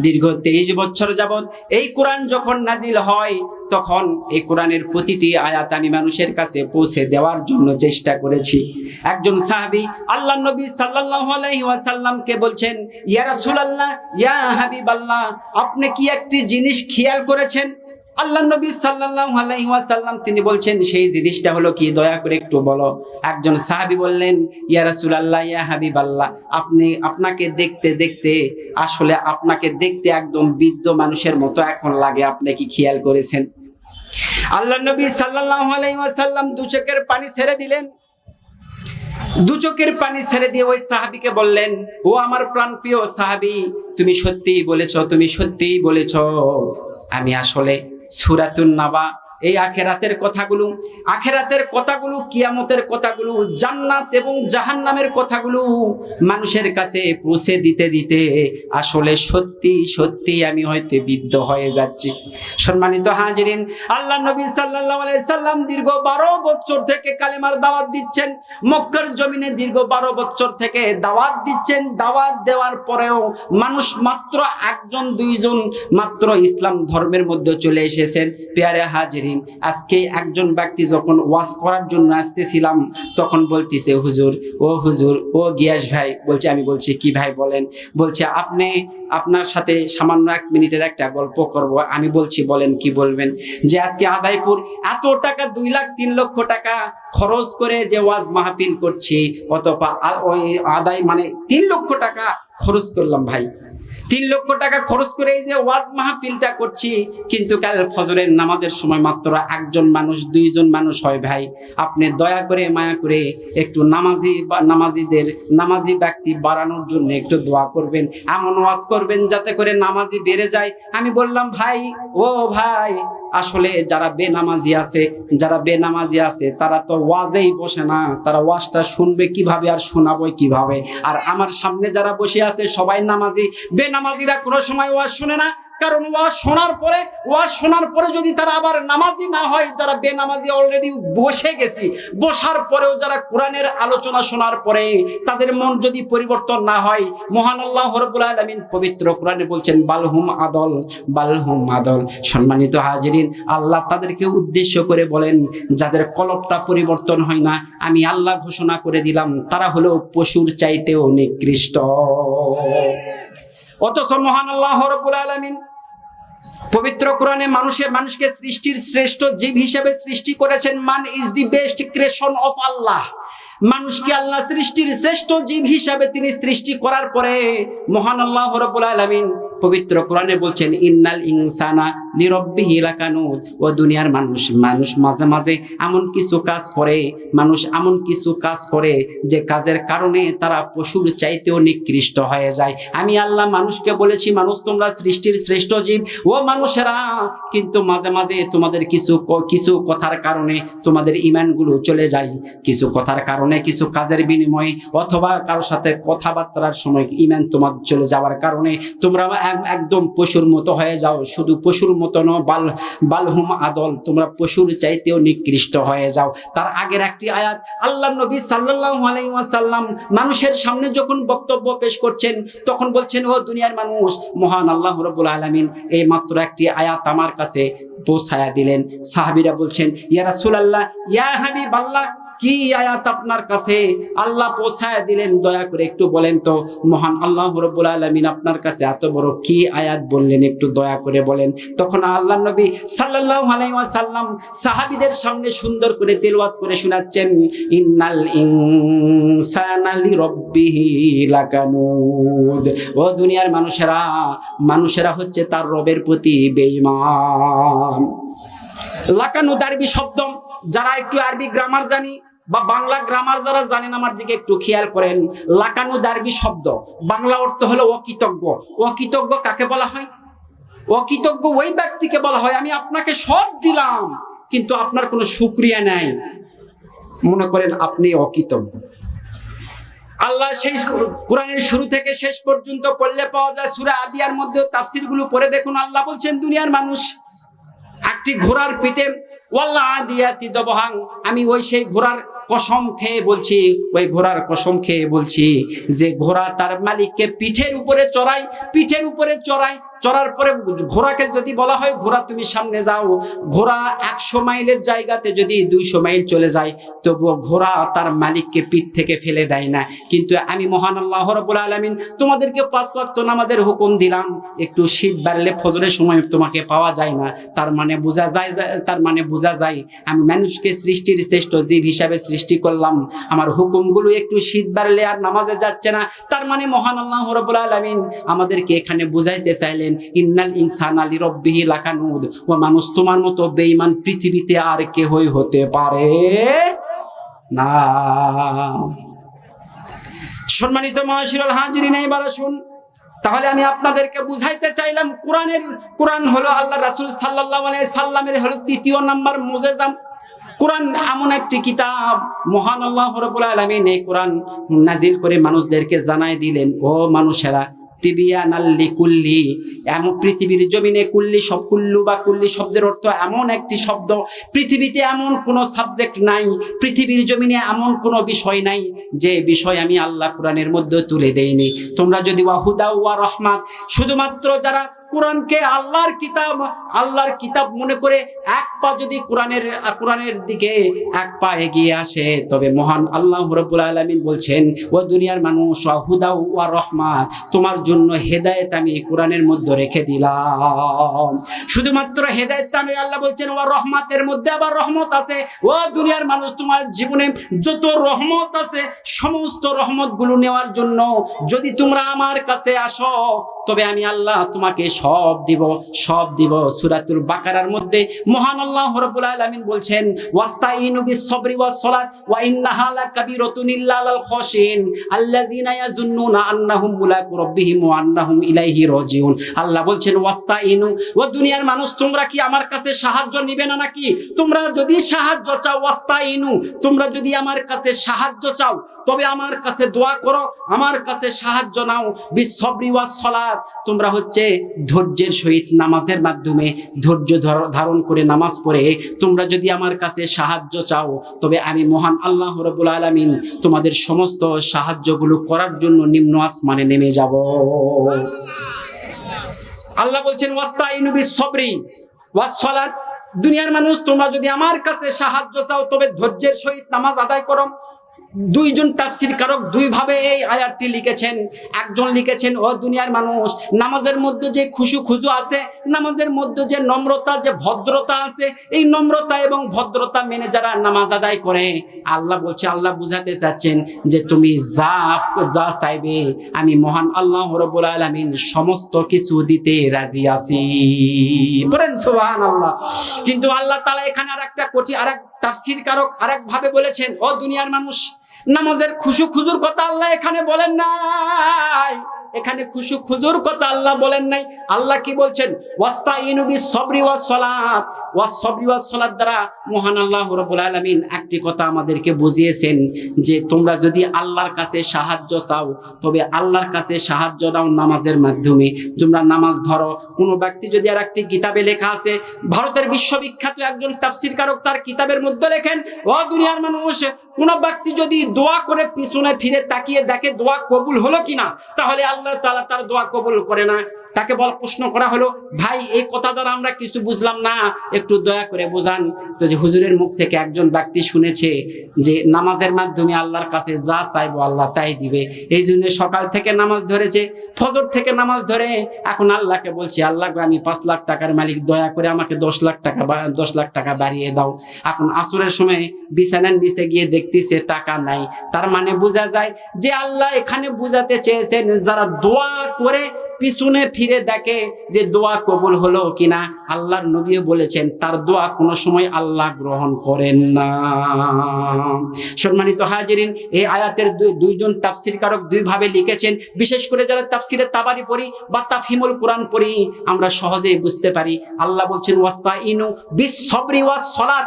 দীর্ঘ 23 বছর যাবত এই কোরআন যখন নাজিল হয়, তখন এই কোরআনের প্রতিটি আয়াত আমি মানুষের কাছে পৌঁছে দেওয়ার জন্য চেষ্টা করেছি। একজন সাহাবী আল্লাহ নবী সাল্লাল্লাহু আলাইহি ওয়াসাল্লামকে বলছেন, ইয়া রাসূলুল্লাহ, ইয়া হাবিবাল্লাহ, আপনি কি একটি জিনিস খেয়াল করেছেন? আল্লাহ নবী সাল্লাল্লাহু আলাইহি ওয়াসাল্লাম তিনি বলছেন, সেই জিনিসটা হলো কি, দয়া করে একটু বলো। একজন সাহাবী বললেন, ইয়া রাসূলুল্লাহ, ইয়া হাবিবাল্লাহ, আপনাকে দেখতে একদম বৃদ্ধ মানুষের মতো এখন লাগে, আপনি কি খেয়াল করেছেন? আল্লাহ নবী সাল্লাল্লাহু আলাইহি ওয়াসাল্লাম দু চোখের পানি ছেড়ে দিলেন। দু চোখের পানি ছেড়ে দিয়ে ওই সাহাবীকে বললেন, ও আমার প্রাণপ্রিয় সাহাবী, তুমি সত্যিই বলেছ, আমি আসলে সূরাতুন নাবা এই আখেরাতের কথাগুলো, কিয়ামতের কথাগুলো, জান্নাত এবং জাহান্নামের কথাগুলো মানুষের কাছে পৌঁছে দিতে দিতে আসলে সত্যি আমি হয়তো বিদ্ধ হয়ে যাচ্ছি। সম্মানিত হাজিরিন, আল্লাহ নবী সাল্লাল্লাহু আলাইহি সাল্লাম দীর্ঘ 12 বছর থেকে কালেমার দাওয়াত দিচ্ছেন। মক্কার জমিনে দীর্ঘ 12 বছর থেকে দাওয়াত দিচ্ছেন। দাওয়াত দেওয়ার পরেও মানুষ মাত্র 1-2 মাত্র ইসলাম ধর্মের মধ্যে চলে এসেছেন। পেয়ারে হাজিরিন, আজকে একজন ব্যক্তি যখন ওয়াজ করার জন্য আসতেছিলাম, তখন বলতেছে, হুজুর ও গিয়াস ভাই, বলছে, আমি বলছি কি ভাই বলেন। বলছে, আপনার সাথে সামান্য 1 মিনিটের একটা গল্প করব। আমি বলছি বলেন, কি বলবেন? যে আজকে আদাইপুর এত টাকা 2 লাখ 3 লক্ষ টাকা খরচ করে যে ওয়াজ মাহফিল করছি, অথবা ওই আদায় মানে 3 লক্ষ টাকা খরচ করলাম ভাই, 3 লক্ষ টাকা খরচ করে এই যে ওয়াজ মাহফিলটা করছি, কিন্তু কাল ফজরের নামাজের সময় মাত্র 1 মানুষ 2 মানুষ হয়। ভাই, আপনি দয়া করে মায়া করে একটু নামাজি ব্যক্তি বাড়ানোর জন্য একটু দোয়া করবেন, এমন ওয়াজ করবেন যাতে করে নামাজি বেড়ে যায়। আমি বললাম, ভাই আসলে যারা বেনামাজি আছে তারা তো ওয়াজেই বসে না, তারা ওয়াজটা শুনবে কিভাবে আর শোনাবো কিভাবে? আর আমার সামনে যারা বসে আছে সবাই নামাজি। বেনামাজিরা কোনো সময় ওয়াজ শুনে না, কারণ ওয়াজ শোনার পরে যদি তারা আবার নামাজি না হয়, যারা বেনামাজি অলরেডি বসার পরেও যারা কোরআনের আলোচনা শোনার পরে তাদের মন যদি পরিবর্তন না হয়, মহান আল্লাহ রাব্বুল আলামিন পবিত্র কোরআনে বলছেন, বালহুম আদল। সম্মানিত হাজিরিন, আল্লাহ তাদেরকে উদ্দেশ্য করে বলেন, যাদের কলবটা পরিবর্তন হয় না, আমি আল্লাহ ঘোষণা করে দিলাম তারা হলো পশুর চাইতেও নিকৃষ্ট। অথচ মহান আল্লাহ রাব্বুল আলামিন পবিত্র কোরআনে মানুষকে সৃষ্টির শ্রেষ্ঠ জীব হিসেবে সৃষ্টি করেছেন। Man is the best creation of Allah. মানুষকে আল্লাহ সৃষ্টির শ্রেষ্ঠ জীব হিসাবে তিনি সৃষ্টি করার পরে মহান আল্লাহ রাব্বুল আলামিন পবিত্র কোরআনে বলছেন, ইন্নাল ইনসানা লিরাব্বিহি লাকানুদ। ও দুনিয়ার মানুষ মাঝে মাঝে এমন কিছু কাজ করে যে কাজের কারণে তারা পশুর চাইতেও নিকৃষ্ট হয়ে যায়। আমি আল্লাহ মানুষকে বলেছি, মানুষ তোমরা সৃষ্টির শ্রেষ্ঠ জীব ও মানুষেরা, কিন্তু মাঝে মাঝে তোমাদের কিছু কথার কারণে তোমাদের ঈমানগুলো চলে যায়, কিছু কথার কারণে, কিছু কাজের বিনিময়ে, অথবা কারোর সাথে কথাবার্তার সময় ঈমান তোমাদের চলে যাওয়ার কারণে তোমরা একদম পশুর মতো হয়ে যাও। শুধু পশুর মতো নয়, বালহুম আদল, তোমরা পশুর চাইতেও নিকৃষ্ট হয়ে যাও। তার আগের একটি আয়াত আল্লাহ নবী সাল্লাল্লাহু আলাইহি ওয়াসাল্লাম মানুষের সামনে যখন বক্তব্য পেশ করছেন, তখন বলছেন, ও দুনিয়ার মানুষ, মহান আল্লাহ রাব্বুল আলামিন এই মাত্র একটি আয়াত আমার কাছে পৌঁছায়া দিলেন। সাহাবীরা বলছেন, ইয়া রাসূলুল্লাহ, ইয়া হাবিবাল্লাহ, কি আয়াত আপনার কাছে আল্লাহ পৌঁছায় দিলেন? দয়া করে একটু বলেন তো, মহান আল্লাহ রাব্বুল আলামিন আপনার কাছে এত বড় কি আয়াত বললেন, একটু দয়া করে বলেন। তখন আল্লাহ নবী সাল্লাল্লাহু আলাইহি ওয়াসাল্লাম সাহাবীদের সামনে সুন্দর করে তেলাওয়াত করে শোনাচ্ছেন, ইন্নাল ইনসানা লিরাব্বিহি লাকানুদ। ও দুনিয়ার মানুষেরা হচ্ছে তার রবের প্রতি বেঈমান। লাকানুদ আরবি শব্দ, যারা একটু আরবি গ্রামার জানি বা বাংলা গ্রামার যারা জানেন আমার দিকে একটু খেয়াল করেন। লাকানুদ আরবি শব্দ, বাংলা অর্থ হলো অকৃতজ্ঞ। অকৃতজ্ঞ কাকে বলা হয়? অকৃতজ্ঞ ওই ব্যক্তিকে বলা হয়, আমি আপনাকে সব দিলাম কিন্তু আপনার কোনো শুকরিয়া নাই, মনে করেন আপনি অকৃতজ্ঞ। আল্লাহ সেই কোরআনের শুরু থেকে শেষ পর্যন্ত পড়লে পাওয়া যায়, সূরা আদিয়ার মধ্যে তাফসীরগুলো পড়ে দেখুন। আল্লাহ বলছেন, দুনিয়ার মানুষ একটি ঘোড়ার পিঠে, ওয়াল্লাহ আদিয়াতি দবহাং, আমি সেই ঘোড়ার কসম খেয়ে বলছি যে ঘোড়া তার মালিককে পিঠের উপরে চড়ায়। চড়ার পরে ঘোড়াকে যদি বলা হয়, ঘোড়া তুমি সামনে যাও, ঘোড়া 100 মাইলের জায়গাতে যদি 200 মাইল চলে যায়, তবুও ঘোড়া তার মালিককে পিঠ থেকে ফেলে দেয় না। কিন্তু আমি মহান আল্লাহ রাব্বুল আলামিন তোমাদেরকে 5 ওয়াক্ত নামাজের হুকুম দিলাম, একটু শীত বাড়লে ফজরের সময় তোমাকে পাওয়া যায় না, তার মানে বোঝা যায় আমি মানুষকে সৃষ্টির শ্রেষ্ঠ জীব হিসাবে সৃষ্টি করলাম, আমার হুকুমগুলো একটু শীত বাড়লে আর নামাজে যাচ্ছে না। তার মানে মহান আল্লাহ রাব্বুল আলামিন আমাদেরকে এখানে বুঝাইতে চাইলেন, ইন্নাল ইনসানা লিরাব্বিহি লাকানুদ। ও মানুষ, তোমার মতো বেঈমান পৃথিবীতে আর কেউই হতে পারে না। সম্মানিত মাশাআল্লাহ হাজিরিন, এবার আসুন তাহলে আমি আপনাদেরকে বুঝাইতে চাইলাম কোরআন হলো আল্লাহ রাসূল সাল্লাল্লাহু আলাইহি সাল্লামের হলো তৃতীয় নাম্বার মুজিজা। কোরআন এমন একটি কিতাব, মহান আল্লাহ রাব্বুল আলামিন এই কোরআন নাজিল করে মানুষদেরকে জানাই দিলেন, ও মানুষেরা, তিবিয়ানাল লিকুল্লি, এমন পৃথিবীর জমিনে কুল্লি কুল্লু বা কুল্লি শব্দের অর্থ এমন একটি শব্দ, পৃথিবীতে এমন কোনো সাবজেক্ট নাই, পৃথিবীর জমিনে এমন কোনো বিষয় নাই যে বিষয় আমি আল্লাহ কোরআনের মধ্যে তুলে দেইনি। তোমরা যদি ওয়াহুদা ওয়া রহমাত, শুধুমাত্র যারা কোরআনকে আল্লাহর কিতাব মনে করে এক পা যদি কোরআনের দিকে এক পা এগিয়ে আসে, তবে মহান আল্লাহ রাব্বুল আলামিন বলছেন, ও দুনিয়ার মানুষ, হুদা ওয়া রহমাত, তোমার জন্য হেদায়েত আমি কোরআনের মধ্যে রেখে দিলাম। শুধুমাত্র হেদায়েত তা নয়, আল্লাহ বলছেন ওয়া রহমাতের মধ্যে আবার রহমত আছে। ও দুনিয়ার মানুষ, তোমার জীবনে যত রহমত আছে সমস্ত রহমতগুলো নেওয়ার জন্য যদি তোমরা আমার কাছে আসো, তবে আমি আল্লাহ তোমাকে সব দিব। সূরাতুল বাকারার মধ্যে মহান আল্লাহ রাব্বুল আলামিন বলছেন, ওয়াস্তাইনু বিস-সাবরি ওয়াস-সালাত ওয়া ইন্নাহা লাকাবীরাতুন ইল্লা আলাল খাশিন আল্লাযিনা ইয়াযুন্নুনা আন্নাহুম মুলাকু রাব্বিহিম ওয়া আন্নাহুম ইলাইহি রাজিউন। আল্লাহ বলছেন ওয়াস্তাইনু, ও দুনিয়ার মানুষ, তোমরা কি আমার কাছে সাহায্য নিবে না নাকি? তোমরা যদি সাহায্য চাও, ওয়াস্তাইনু, তোমরা যদি আমার কাছে সাহায্য চাও, তবে আমার কাছে দোয়া করো, আমার কাছে সাহায্য নাও। বিস-সাবরি ওয়াস-সালাত, তোমরা হচ্ছে ধৈর্যের সহিত নামাজের মাধ্যমে ধৈর্য ধারণ করে নামাজ পড়ে তোমরা যদি আমার কাছে সাহায্য চাও, তবে আমি মহান আল্লাহ রাব্বুল আলামিন তোমাদের সমস্ত সাহায্যগুলো করার জন্য নিম্ন আসমানে নেমে যাব। আল্লাহ বলছেন ওয়াস্তাইনু বিস-সাবরি ওয়াস-সালাত, দুনিয়ার মানুষ, তোমরা যদি আমার কাছে সাহায্য চাও, তবে ধৈর্যের সহিত নামাজ আদায় করো। দুইজন তাফসীরকারক দুই ভাবে এই আয়াতটি লিখেছেন। একজন লিখেছেন, ও দুনিয়ার মানুষ, নামাজের মধ্যে যে খুশু আছে, নামাজের মধ্যে যে নম্রতা, যে ভদ্রতা আছে, এই নম্রতা এবং ভদ্রতা মেনে যারা নামাজ আদায় করে, আল্লাহ বলছে, আল্লাহ বুঝাতে চাচ্ছেন যে তুমি যা চাইবে আমি মহান আল্লাহ রাব্বুল আলামিন সমস্ত কিছু দিতে রাজি আছি। বলেন সুবহানাল্লাহ। কিন্তু আল্লাহ তাআলা এখানে আরেক তাফসীরকারক আরেক ভাবে বলেছেন, ও দুনিয়ার মানুষ, নামাজের খুজুর কথা আল্লাহ এখানে বলেন নাই। এখানে খুজুর কথা আল্লাহ বলেন নাই। আল্লাহ কি বলছেন? ওয়াস্তাইনু বিস-সাবরি ওয়াস-সালাত, ওয়াস-সাবরি ওয়াস-সালাত দ্বারা মহান আল্লাহ রাব্বুল আলামিন একটি কথা আমাদেরকে বুঝিয়েছেন যে তোমরা যদি আল্লাহর কাছে সাহায্য চাও, তবে আল্লাহর কাছে সাহায্য নাও নামাজের মাধ্যমে। তোমরা নামাজ ধরো। কোন ব্যক্তি যদি আর একটি কিতাবে লেখা আছে, ভারতের বিশ্ববিখ্যাত একজন তাফসীরকারক তার কিতাবের মধ্যে লেখেন, ও দুনিয়ার মানুষ, কোন ব্যক্তি যদি দোয়া করে পিছনে ফিরে তাকিয়ে দেখে দোয়া কবুল হলো কিনা, তাহলে আল্লাহ তাআলা তার দোয়া কবুল করে না। তাকে প্রশ্ন করা হলো, ভাই এই কথা দ্বারা আমরা কিছু বুঝলাম না, একটু দয়া করে বোঝান। তো যে হুজুরের মুখ থেকে একজন ব্যক্তি শুনেছে যে নামাজের মাধ্যমে আল্লাহর কাছে যা চাইবো আল্লাহ তাই দিবে, এই জন্য সকাল থেকে নামাজ ধরেছে, ফজর থেকে নামাজ ধরে এখন আল্লাহকে বলছে, আল্লাহ আমি 5 লাখ টাকার মালিক, দয়া করে আমাকে 10 লাখ টাকা বাড়িয়ে দাও। এখন আসরের সময় বিছানার নিচে গিয়ে দেখতেছে টাকা নাই। তার মানে বোঝা যায় যে আল্লাহ এখানে বুঝাতে চেয়েছেন, যারা দোয়া করে পিছনে ফিরে দেখে যে দোয়া কবুল হলো কিনা, আল্লাহর নবীও বলেছেন তার দোয়া কোনো সময় আল্লাহ গ্রহণ করেন না। সম্মানিত হাজিরিন, এই আয়াতের দুইজন তাফসীরকারক দুই ভাবে লিখেছেন। বিশেষ করে যারা তাফসীরে তাবারি পড়ি বা তাফহিমুল কোরআন পড়ি, আমরা সহজেই বুঝতে পারি। আল্লাহ বলছেন ওয়াস্তাইনু বিস-সাবরি ওয়াস-সালাত,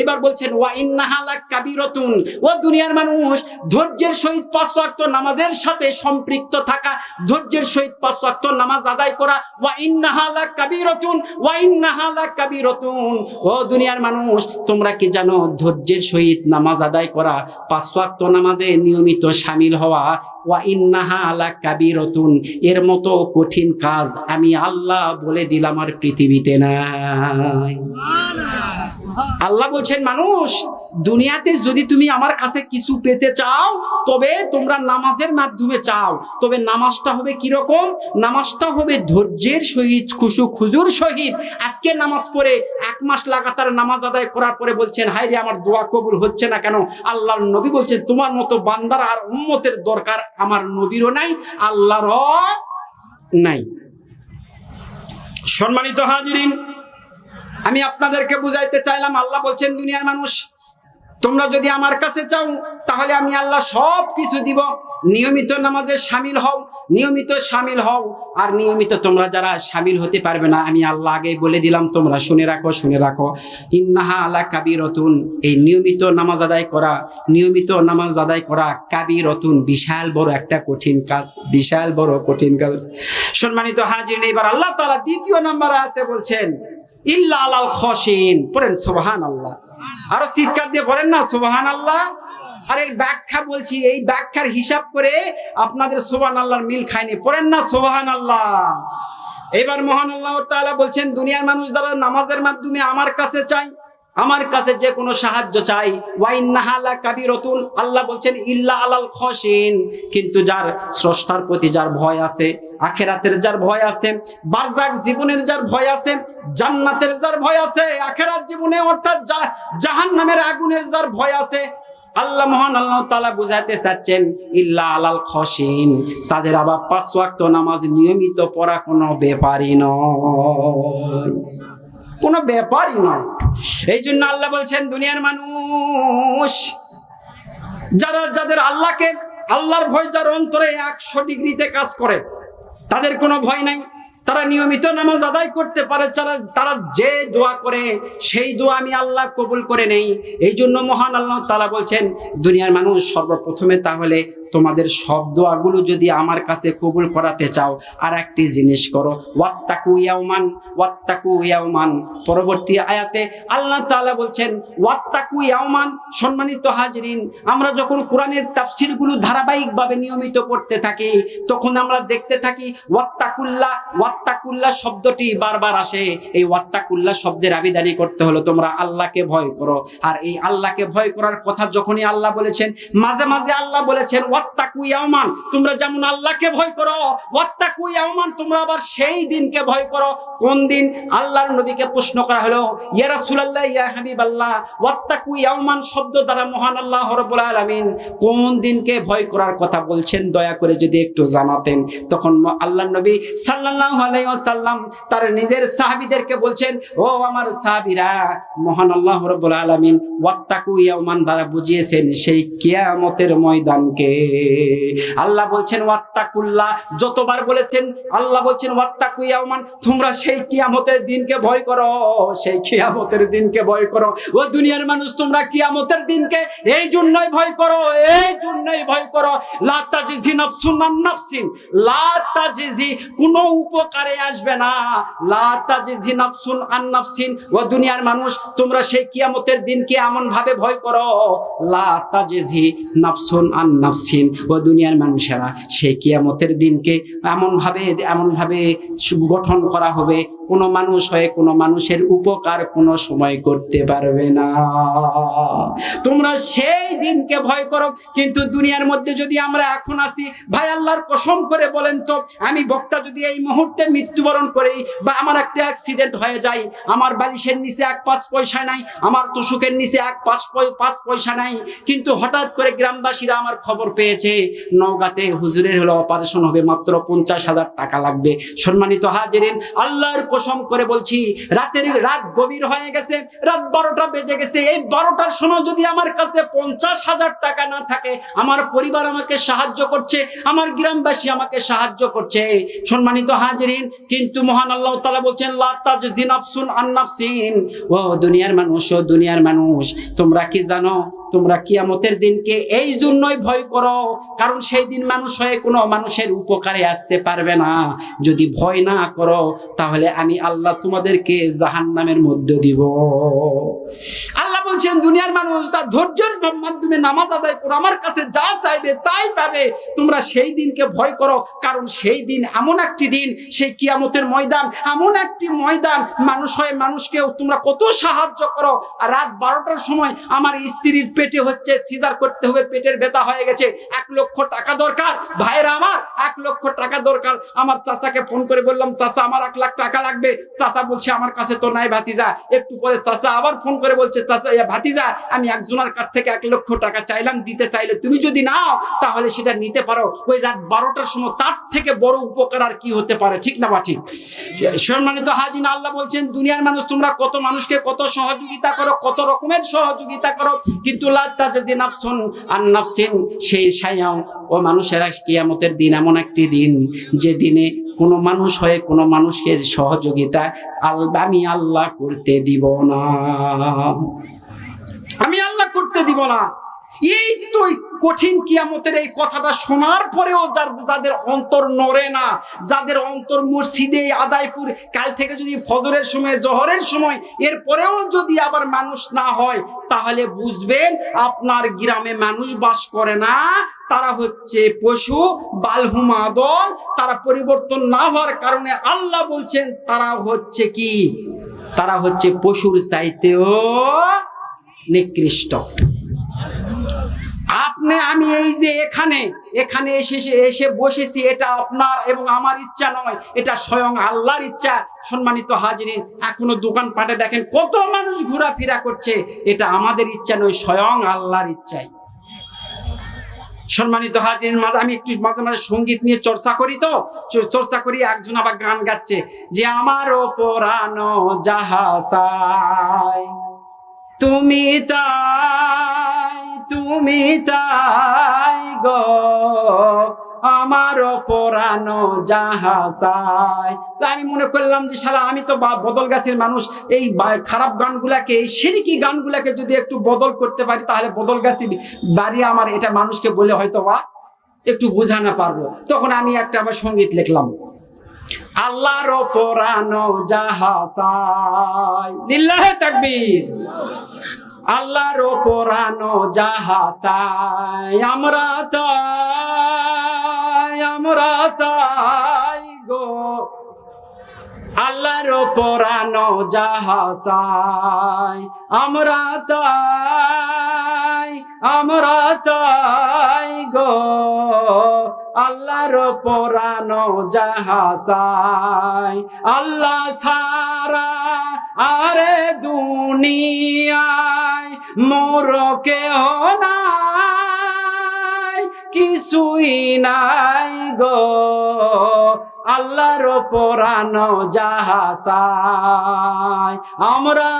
এবার বলছেন ওয়া ইন্নাহা লাকাবীরাতুন, ও দুনিয়ার মানুষ, ধৈর্যের সহিত 5 ওয়াক্ত নামাজের সাথে সম্পৃক্ত থাকা, ধৈর্যের সহিত 5 ওয়াক্ত নামাজ আদায় করা। ওয়া ইন্নাহা লাকাবীরাতুন, ও দুনিয়ার মানুষ, তোমরা কি জানো ধৈর্যের সহিত নামাজ আদায় করা, 5 ওয়াক্ত নামাজে নিয়মিত শামিল হওয়া, ওয়া ইন্নাহা লাকাবীরাতুন, এর মতো কঠিন কাজ আমি আল্লাহ বলে দিলাম আর পৃথিবীতে নাই। আল্লাহ বলছেন, মানুষ, দুনিয়াতে যদি তুমি আমার কাছে কিছু পেতে চাও, তবে তোমরা নামাজের মাধ্যমে চাও। তবে নামাজটা হবে কিরকম? নামাজটা হবে ধৈর্যের সহিত, খুজুর সহিত। আজকে নামাজ পড়ে 1 মাস লাগাতার নামাজ আদায় করার পরে বলছেন, হায় রে আমার দোয়া কবুল হচ্ছে না কেন? আল্লাহর নবী বলছেন, তোমার মতো বান্দার আর উম্মতের দরকার আমার নবীরও নাই, আল্লাহরও নাই। সম্মানিত হাজিরিন, আমি আপনাদেরকে বুঝাইতে চাইলাম, আল্লাহ বলছেন দুনিয়ার মানুষ, তোমরা যদি আমার কাছে চাও তাহলে আমি আল্লাহ সব কিছু দিব। নিয়মিত নামাজে শামিল হও, নিয়মিত শামিল হও। আর নিয়মিত তোমরা যারা শামিল হতে পারবে না, আমি আল্লাহ আগেই বলে দিলাম, তোমরা শুনে রাখো, শুনে রাখো। ইন্নাহা আলা কাবিরতুন, এই নিয়মিত নামাজ আদায় করা, নিয়মিত নামাজ আদায় করা কাবিরতুন, বিশাল বড় একটা কঠিন কাজ, বিশাল বড় কঠিন কাজ। সম্মানিত হাজিরিন, এবার আল্লাহ তাআলা দ্বিতীয় নম্বর আয়াতে বলছেন ইল্লা আলাল খাশিন। পড়েন সুবহানাল্লাহ, আরো চিৎকার দিয়ে পড়েন না সুবহানাল্লাহ। আর এর ব্যাখ্যা বলছি, এই ব্যাখ্যার হিসাব করে আপনাদের সুবহানাল্লাহর মিল খায়নি, পড়েন না সুবহানাল্লাহ। এবার মহান আল্লাহ তাআলা বলছেন দুনিয়ার মানুষ যারা নামাজের মাধ্যমে আমার কাছে চাই, আমার কাছে যে কোনো সাহায্য চাই, ওয়া ইন্নাহা লাকাবিরাতুন, আল্লাহ বলছেন ইল্লা আলাল খাশিন, কিন্তু যার স্রষ্টার প্রতি যার ভয় আছে, আখিরাতের যার ভয় আছে, বারজাক জীবনের যার ভয় আছে, জান্নাতের যার ভয় আছে, আখিরাত জীবনে অর্থাৎ জাহান্নামের আগুনের যার ভয় আছে, আল্লাহ মহান আল্লাহ তাআলা বুঝাতে চাচ্ছেন ইল্লা আলাল খাশিন, তাদের আবার 5 ওয়াক্ত নামাজ নিয়মিত পড়া কোনো ব্যাপারই নয়, কোনো ব্যাপারই নয়। এই জন্য আল্লাহ বলছেন দুনিয়ার মানুষ যাদের আল্লাহর ভয় যার অন্তরে 100 ডিগ্রিতে কাজ করে, তাদের কোনো ভয় নাই, তারা নিয়মিত নামাজ আদায় করতে পারে, তারা যে দোয়া করে সেই দোয়া আমি আল্লাহ কবুল করে নেই। এই জন্য মহান আল্লাহ তাআলা বলছেন দুনিয়ার মানুষ সর্বপ্রথমে তাহলে তোমাদের সব দোয়াগুলো যদি আমার কাছে কবুল করাতে চাও, আর একটি জিনিস করো, ওয়াত্তাকু ইয়াউমান, ওয়াত্তাকু ইয়াউমান। পরবর্তী আয়াতে আল্লাহ তাআলা বলছেন ওয়াত্তাকু ইয়াউমান। সম্মানিত হাজিরিন, আমরা যখন কোরআনের তাফসীরগুলো ধারাবাহিকভাবে নিয়মিত পড়তে থাকি, তখন আমরা দেখতে থাকি ওয়াত্তাকুল্লাহ, ওয়াত্তাকুল্লাহ শব্দটি বারবার আসে। এই ওয়াত্তাকুল্লাহ শব্দের আবিধানি করতে হলো তোমরা আল্লাহকে ভয় করো। আর এই আল্লাহকে ভয় করার কথা যখনই আল্লাহ বলেছেন, মাঝে মাঝে আল্লাহ বলেছেন ওয়াত্তাকু ইয়াউমান, তোমরা যেমন আল্লাহকে ভয় করো, ওয়াত্তাকু ইয়াউমান, তোমরা আবার সেই দিনকে ভয় করো। কোন দিন? আল্লাহর নবীকে প্রশ্ন করা হলো, ইয়া রাসূলুল্লাহ, ইয়া হাবিবাল্লাহ, ওয়াত্তাকু ইয়াউমান শব্দ দ্বারা মহান আল্লাহ রাব্বুল আলামিন কোন দিনকে ভয় করার কথা বলছেন, দয়া করে যদি একটু জানাতেন। তখন আল্লাহর নবী সাল্লাল্লাহু আলাইহি ওয়াসাল্লাম তার নিজের সাহাবীদেরকে বলছেন, ও আমার সাহাবীরা, মহান আল্লাহ রাব্বুল আলামিন ওয়াত্তাকু ইয়াউমান দ্বারা বুঝিয়েছেন সেই কিয়ামতের ময়দানকে। আল্লাহ বলছেন ওয়াত্তাকুল্লাহ, যতবার বলেছেন আল্লাহ বলছেন ওয়াত্তাকু ইয়াউমান, তোমরা সেই কিয়ামতের দিনকে ভয় করো, সেই কিয়ামতের দিনকে ভয় করো। ও দুনিয়ার মানুষ, তোমরা কিয়ামতের দিনকে এই জন্যই ভয় করো, এই জন্যই ভয় করো। লা তাজিজি নাফসুন আন নাফসিন, লা তাজিজি, কোনো উপকারে আসবে না। লা তাজিজি নাফসুন আন নাফসিন, ও দুনিয়ার মানুষ, তোমরা সেই কিয়ামতের দিনকে এমন ভাবে ভয় করো, লা তাজিজি নাফসুন আন নাফসিন, ও দুনিয়ার মানুষেরা, সেই কিয়ামতের দিনকে এমন ভাবে গঠন করা হবে, কোনো মানুষ হয়ে কোনো মানুষের উপকার কোনো সময় করতে পারবে না। তোমরা সেই দিনকে ভয় করো। কিন্তু দুনিয়ার মধ্যে যদি আমরা এখন আসি, ভাই আল্লাহর কসম করে বলেন তো, আমি বক্তা যদি এই মুহূর্তে মৃত্যুবরণ করি বা আমার একটা অ্যাক্সিডেন্ট হয়ে যায়, আমার বালিশের নিচে 1 পয়সা নাই, আমার তোষকের নিচে 1 পয়সা নাই, কিন্তু হঠাৎ করে গ্রামবাসীরা আমার খবর পেয়েছে নওগাঁতে হুজুরের হলো অপারেশন হবে, মাত্র 50,000 টাকা লাগবে। সম্মানিত হাজিরিন, আল্লাহর কসম করে বলছি, রাত গভীর হয়ে গেছে, রাত 12টা বেজে গেছে, এই 12টার সময় যদি আমার কাছে 50,000 টাকা না থাকে, আমার পরিবার আমাকে সাহায্য করছে, আমার গ্রামবাসী আমাকে সাহায্য করছে। সম্মানিত হাজিরিন, কিন্তু মহান আল্লাহ তাআলা বলছেন লা তাজজি নাফসুন আন নাফসিন, ও দুনিয়ার মানুষ, ও দুনিয়ার মানুষ, তোমরা কি জানো, তোমরা কিয়ামতের দিনকে এই জন্যই ভয় করো কারণ সেই দিন মানুষ হয়ে কোনো মানুষের উপকারে আসতে পারবে না। যদি ভয় না করো তাহলে আমি আল্লাহ তোমাদেরকে জাহান্নামের মধ্যে দিব। আল্লাহ বলছেন দুনিয়ার মানুষ তার ধৈর্যের মাধ্যমে নামাজ আদায় করো, আমার কাছে যা চাইবে তাই পাবে। তোমরা সেই দিনকে ভয় করো কারণ সেই দিন এমন একটি দিন, সেই কিয়ামতের ময়দান এমন একটি ময়দান, মানুষ হয়ে মানুষকে তোমরা কত সাহায্য করো। আর রাত 12টার সময় আমার স্ত্রীর পেটে হচ্ছে, সিজার করতে হবে, পেটের ব্যথা হয়ে গেছে, 1 লক্ষ টাকা দরকার। ভাইরা আমার, 1 লক্ষ টাকা দরকার। আমার চাচাকে ফোন করে বললাম, চাচা আমার 1 লাখ টাকা লাগবে। চাচা বলছে আমার কাছে তো নাই ভাতিজা। একটু পরে চাচা আবার ফোন করে বলছে, চাচা ভাতিজা আমি একজনের কাছ থেকে 1 লক্ষ টাকা চাইলাম, দিতে চাইলে তুমি যদি নাও তাহলে সেটা নিতে পারো। ওই রাত 12টার সময় তার থেকে বড় উপকার আর কি হতে পারে, ঠিক না বা ঠিক? সম্মানিত হাজিন, আল্লাহ বলছেন দুনিয়ার মানুষ তোমরা কত মানুষকে কত সহযোগিতা করো, কত রকমের সহযোগিতা করো, কিন্তু লা তাজজি নাফসুন আন নাফসিন, সেই সায়াও ও মানুষেরা কিয়ামতের দিন এমন একটি দিন যে দিনে কোনো মানুষ হয়ে কোনো মানুষকে সহযোগিতা আমি আল্লাহ করতে দিব না, আমি আল্লাহ করতে দিব না। এই তো কঠিন কিয়ামতের এই কথাটা শোনার পরেও যাদের অন্তর নড়ে না, যাদের অন্তর মসজিদে আদায়পুর কাল থেকে যদি ফজরের সময় জোহরের সময় এরপরেও যদি আবার মানুষ না হয়, তাহলে বুঝবেন আপনার গ্রামে মানুষ বাস করে না, তারা হচ্ছে পশু, বালহুম আদল। তারা পরিবর্তন না হওয়ার কারণে আল্লাহ বলছেন তারা হচ্ছে কি, তারা হচ্ছে পশুর চাইতেও নিকৃষ্ট। আপনি আমি এই যে এখানে এসে বসেছি, এটা আপনার এবং আমার ইচ্ছা নয়, এটা স্বয়ং আল্লাহর ইচ্ছা। সম্মানিত হাজিরিন, এখনো দোকানপাটে দেখেন কত মানুষ ঘোরাফেরা করছে, এটা আমাদের ইচ্ছা নয়, স্বয়ং আল্লাহর ইচ্ছাই। সম্মানিত হাজিরিন, আমি একটু মাঝে মাঝে সঙ্গীত নিয়ে চর্চা করি। একজন আবার গান গাচ্ছে যে আমারও পরানো যাহা চায় তুমি তাই গো, আমারও পরানো যাহা চায়। আমি মনে করলাম যে শালা আমি তো বদল গাছের মানুষ, এই খারাপ গানগুলাকে, এই শিরকি গানগুলাকে যদি একটু বদল করতে পারি তাহলে বদল গাছি বাড়ি আমার, এটা মানুষকে বলে হয়তো বা একটু বোঝানো পারবো। তখন আমি একটা আবার সঙ্গীত লিখলাম, আল্লাহর পরানো যাহা চায়, লিল্লাহে তাকবীর, আল্লাহর পরানো যাহা চায় আমরা তাই গো, আল্লাহর পরানো যাহা চায় আমরা তাই গো, আল্লাহর পরানো যাহা চায়। আল্লাহ ছাড়া আরে দুনিয়ায় মোর কেহ নাই, কিছুই নাই গো, আল্লাহর পরানো যাহা চায় আমরা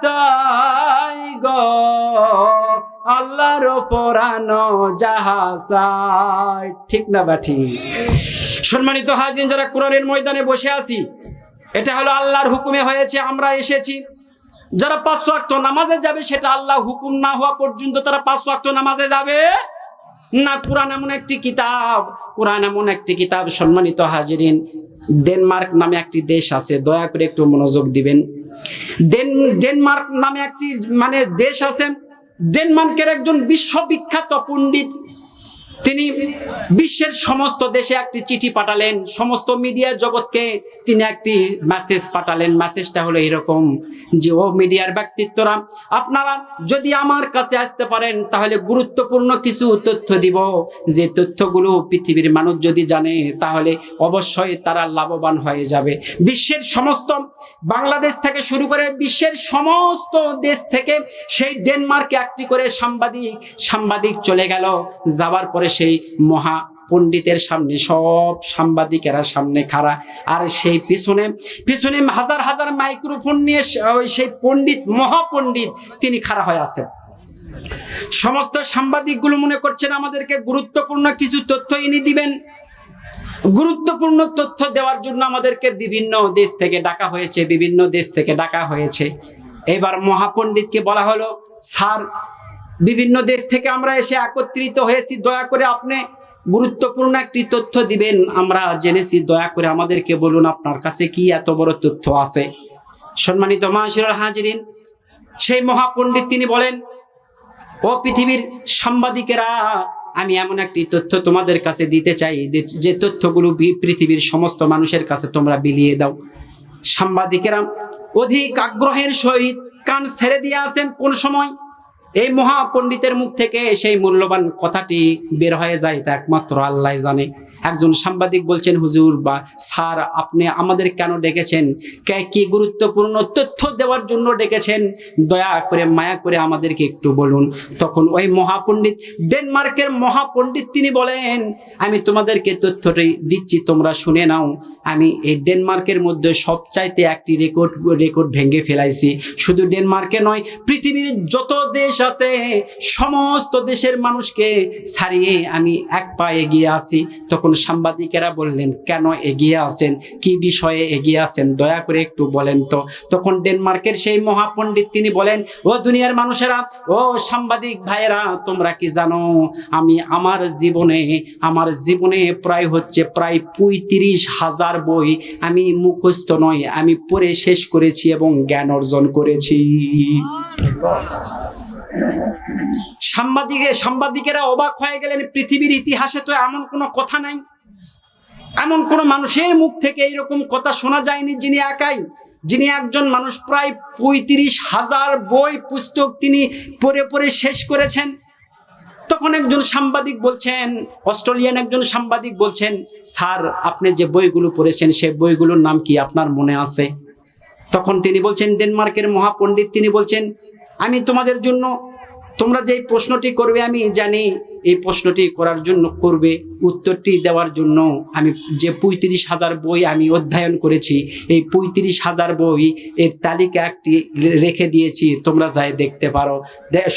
তাই গো, আল্লাহর পরানো যাহা চায়। ঠিক না বা ঠিক? সম্মানিত হাজির, যারা কোরআনের ময়দানে বসে আছি, এটা হলো আল্লাহর হুকুমে হয়েছে, আমরা এসেছি। যারা 5 ওয়াক্ত নামাজে যাবে, সেটা আল্লাহ হুকুম না হওয়া পর্যন্ত তারা 5 ওয়াক্ত নামাজে যাবে না। কোরআন এমন একটি কিতাব, সম্মানিত হাজিরিন, ডেনমার্ক নামে একটি দেশ আছে, দয়া করে একটু মনোযোগ দিবেন। ডেনমার্ক নামে একটি দেশ আছে। ডেনমার্কের একজন বিশ্ববিখ্যাত পণ্ডিত, তিনি বিশ্বের সমস্ত দেশে একটি চিঠি পাঠালেন, সমস্ত মিডিয়া জগৎকে তিনি একটি মেসেজ পাঠালেন। মেসেজটা হলো এরকম যে, ও মিডিয়ার ব্যক্তিত্বরা, আপনারা যদি আমার কাছে আসতে পারেন তাহলে গুরুত্বপূর্ণ কিছু তথ্য দিব, যে তথ্যগুলো পৃথিবীর মানুষ যদি জানে তাহলে অবশ্যই তারা লাভবান হয়ে যাবে। বিশ্বের সমস্ত, বাংলাদেশ থেকে শুরু করে বিশ্বের সমস্ত দেশ থেকে সেই ডেনমার্কে একটি করে সাংবাদিক চলে গেল। যাবার পরে সেই মহা পণ্ডিতের সামনে সব সাংবাদিকেরা সামনে খাড়া, আর সেই পিছনে হাজার হাজার মাইক্রোফোন নিয়ে সেই মহাপণ্ডিত তিনি খাড়া হয়ে আছেন। সমস্ত সাংবাদিকগুলো মনে করছেন আমাদেরকে গুরুত্বপূর্ণ কিছু তথ্য এনে দিবেন। গুরুত্বপূর্ণ তথ্য দেওয়ার জন্য আমাদেরকে বিভিন্ন দেশ থেকে ডাকা হয়েছে। এবার মহাপণ্ডিতকে বলা হলো, স্যার, বিভিন্ন দেশ থেকে আমরা এসে একত্রিত হয়েছি, দয়া করে আপনি গুরুত্বপূর্ণ একটি তথ্য দিবেন, আমরা জেনেছি, দয়া করে আমাদেরকে বলুন আপনার কাছে কি এত বড় তথ্য আছে। সম্মানিত মাশাআল্লাহ হাজিরিন, সেই মহাপণ্ডিত তিনি বলেন, ও পৃথিবীর সাংবাদিকেরা, আমি এমন একটি তথ্য তোমাদের কাছে দিতে চাই যে তথ্যগুলো পৃথিবীর সমস্ত মানুষের কাছে তোমরা বিলিয়ে দাও। সাংবাদিকেরা অধিক আগ্রহের সহিত কান ছেড়ে দিয়ে আসেন। কোন সময় এই মহাপণ্ডিতের মুখ থেকে সেই মূল্যবান কথাটি বের হয়ে যায় তা একমাত্র আল্লাহ জানে। একজন সাংবাদিক বলছেন, হুজুর বা স্যার, আপনি আমাদের কেন ডেকেছেন? কি গুরুত্বপূর্ণ তথ্য দেওয়ার জন্য ডেকেছেন? দয়া করে মায়া করে আমাদেরকে একটু বলুন। তখন ওই মহাপণ্ডিত, ডেনমার্কের মহাপণ্ডিত, তিনি বলেন, আমি তোমাদেরকে তথ্যটি দিচ্ছি, তোমরা শুনে নাও। আমি এই ডেনমার্কের মধ্যে সবচাইতে একটি রেকর্ড ভেঙে ফেলাইছি। শুধু ডেনমার্কে নয়, পৃথিবীর যত দেশ আছে সমস্ত দেশের মানুষকে ছাড়িয়ে আমি এক পা এগিয়ে আছি। তখন সাংবাদিকেরা বললেন, কেন এগিয়ে আছেন? কি বিষয়ে এগিয়ে আছেন? দয়া করে একটু বলেন তো। তখন ডেনমার্কের সেই মহাপণ্ডিত তিনি বলেন, ও দুনিয়ার মানুষেরা, ও সাংবাদিক ভাইয়েরা, তোমরা কি জানো আমি আমার জীবনে প্রায় 35,000 বই আমি মুখস্থ নয়, আমি পড়ে শেষ করেছি এবং জ্ঞান অর্জন করেছি। সাংবাদিকেরা অবাক হয়ে গেলেন। পৃথিবীর ইতিহাসে তো এমন কোনো কথা নাই, এমন কোনো মানুষের মুখ থেকে এইরকম কথা শোনা যায়নি যিনি একজন মানুষ প্রায় 35,000 বই পুস্তক তিনি পড়ে শেষ করেছেন। তখন একজন সাংবাদিক বলছেন, অস্ট্রেলিয়ান একজন সাংবাদিক বলছেন, স্যার, আপনি যে বইগুলো পড়েছেন সেই বইগুলোর নাম কি আপনার মনে আছে? তখন তিনি বলছেন, ডেনমার্কের মহাপণ্ডিত তিনি বলছেন, আমি তোমাদের জন্য, তোমরা যে প্রশ্নটি করবে আমি জানি এই প্রশ্নটি করার জন্য করবে, উত্তরটি দেওয়ার জন্য আমি যে 35,000 বই আমি অধ্যয়ন করেছি, এই 35,000 বই এর তালিকা একটি রেখে দিয়েছি, তোমরা যাই দেখতে পারো।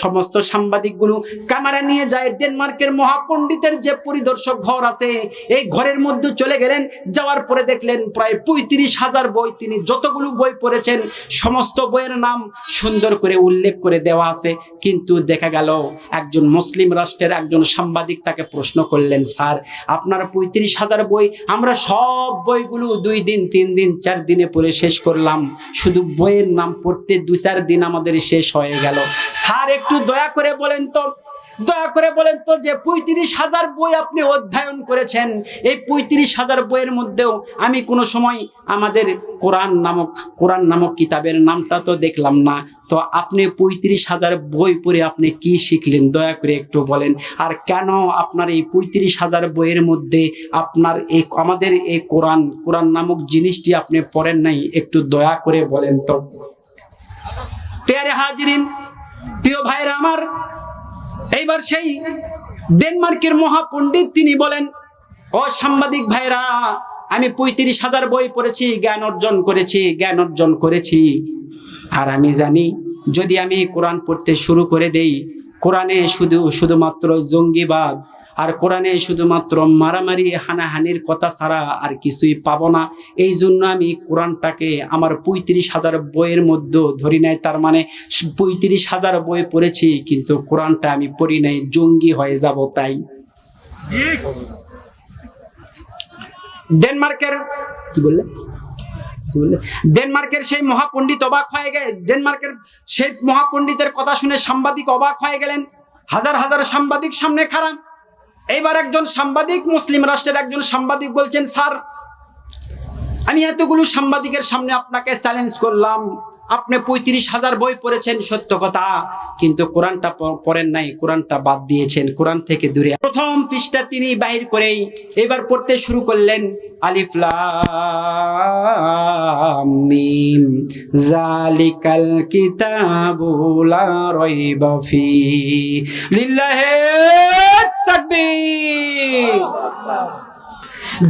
সমস্ত সাংবাদিকগুলো ক্যামেরা নিয়ে যায় ডেনমার্কের মহাপণ্ডিতের যে পরিদর্শক ঘর আছে এই ঘরের মধ্যে চলে গেলেন। যাওয়ার পরে দেখলেন প্রায় 35,000 বই, তিনি যতগুলো বই পড়েছেন সমস্ত বইয়ের নাম সুন্দর করে উল্লেখ করে দেওয়া আছে। কিন্তু দেখা গেল একজন মুসলিম রাষ্ট্রের একজন সাংবাদিক তাকে প্রশ্ন করলেন, স্যার, আপনার 35,000 বই, আমরা সব বইগুলো 2 দিন 3 দিন 4 দিনে পড়ে শেষ করলাম, শুধু বইয়ের নাম পড়তে 2-4 দিন আমাদের শেষ হয়ে গেল। স্যার, একটু দয়া করে বলেন তো যে 35,000 বই আপনি অধ্যয়ন করেছেন, এই 35,000 বইয়ের মধ্যেও আমি কোনো সময় আমাদের কোরআন নামক কিতাবের নামটা তো দেখলাম না। তো আপনি 35,000 বই পড়ে আপনি কি শিখলেন? দয়া করে একটু বলেন। আর কেন আপনার এই 35,000 বইয়ের মধ্যে আপনার আমাদের এই কোরআন নামক জিনিসটি আপনি পড়েন নাই? একটু দয়া করে বলেন তো। প্রিয় হাজিরিন, প্রিয় ভাইরা আমার, এইবার সেই ডেনমার্কের মহাপণ্ডিত তিনি বলেন, ও সাংবাদিক ভাইরা, আমি 35,000 বই পড়েছি, জ্ঞান অর্জন করেছি। আর আমি জানি যদি আমি কোরআন পড়তে শুরু করে দেই, কোরআনে শুধুমাত্র জঙ্গিবাদ আর কোরআনে শুধুমাত্র মারামারি হানাহানির কথা ছাড়া আর কিছুই পাবো না। এই জন্য আমি কোরআনটাকে আমার 35,000 বইয়ের মধ্যে ধরি নাই। তার মানে 35,000 বই পড়েছি কিন্তু কোরআনটা আমি পড়ি নাই, জঙ্গি হয়ে যাব তাই। ডেনমার্কের সেই মহাপণ্ডিত অবাক হয়ে গেলেন। ডেনমার্কের সেই মহাপণ্ডিতের কথা শুনে সাংবাদিক অবাক হয়ে গেলেন। হাজার হাজার সাংবাদিক সামনে খারাপ। এইবার একজন সাংবাদিক, মুসলিম রাষ্ট্রের একজন সাংবাদিক বলছেন, স্যার, আমি এতগুলো সাংবাদিকের সামনে আপনাকে চ্যালেঞ্জ করলাম, আপনি 35,000 বই পড়েছেন সত্য কথা, কিন্তু কোরআনটা পড়েন নাই, কোরআনটা বাদ দিয়েছেন, কোরআন থেকে দূরে। প্রথম পৃষ্ঠা তিনি বাহির করেই এবার পড়তে শুরু করলেন, আলিফ লাম মিম যালিকাল কিতাবু লা রাইবা ফি লিল্লাহি তাকবীর।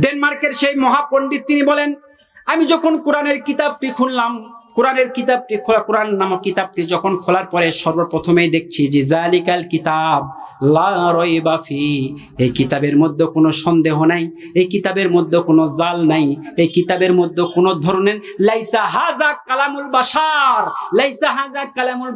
ডেনমার্কের সেই মহাপণ্ডিত তিনি বলেন, আমি যখন কোরআনের কিতাবটি খুললাম, কোরআন নামক কিতাবটি যখন খোলার পরে সর্বপ্রথমেই দেখছি যে যালিকাল কিতাব লা রাইবা ফি, এই কিতাবের মধ্যে কোনো সন্দেহ নাই, এই কিতাবের মধ্যে কোনো জাল নাই, এই কিতাবের মধ্যে কোনো ধরনের লাইসা হাযা কালামুল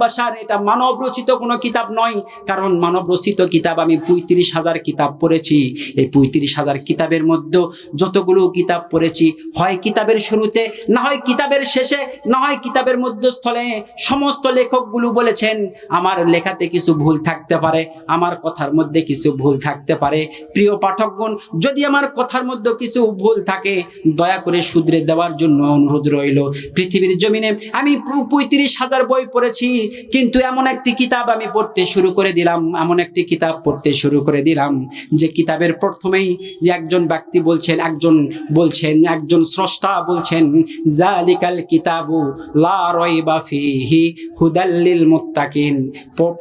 বাশার, এটা মানব রচিত কোনো কিতাব নয়। কারণ মানব রচিত কিতাব আমি 35,000 কিতাব পড়েছি। এই 35,000 কিতাবের মধ্যে যতগুলো কিতাব পড়েছি, হয় কিতাবের শুরুতে, না হয় কিতাবের শেষে, না হয় হয় কিতাবের মধ্যস্থলে সমস্ত লেখকগুলো বলেছেন আমার লেখাতে কিছু ভুল থাকতে পারে, আমার কথার মধ্যে কিছু ভুল থাকতে পারে। প্রিয় পাঠকগণ, যদি আমার কথার মধ্যে কিছু ভুল থাকে দয়া করে শুধরে দেওয়ার জন্য অনুরোধ রইল। পৃথিবীর জমিনে আমি 35,000 বই পড়েছি, কিন্তু এমন একটি কিতাব আমি পড়তে শুরু করে দিলাম, এমন একটি কিতাব পড়তে শুরু করে দিলাম যে কিতাবের প্রথমেই যে একজন ব্যক্তি বলছেন, একজন স্রষ্টা বলছেন, জালিকাল কিতাবু লা রাইবা ফীহি হুদাল লিল মুত্তাকিন।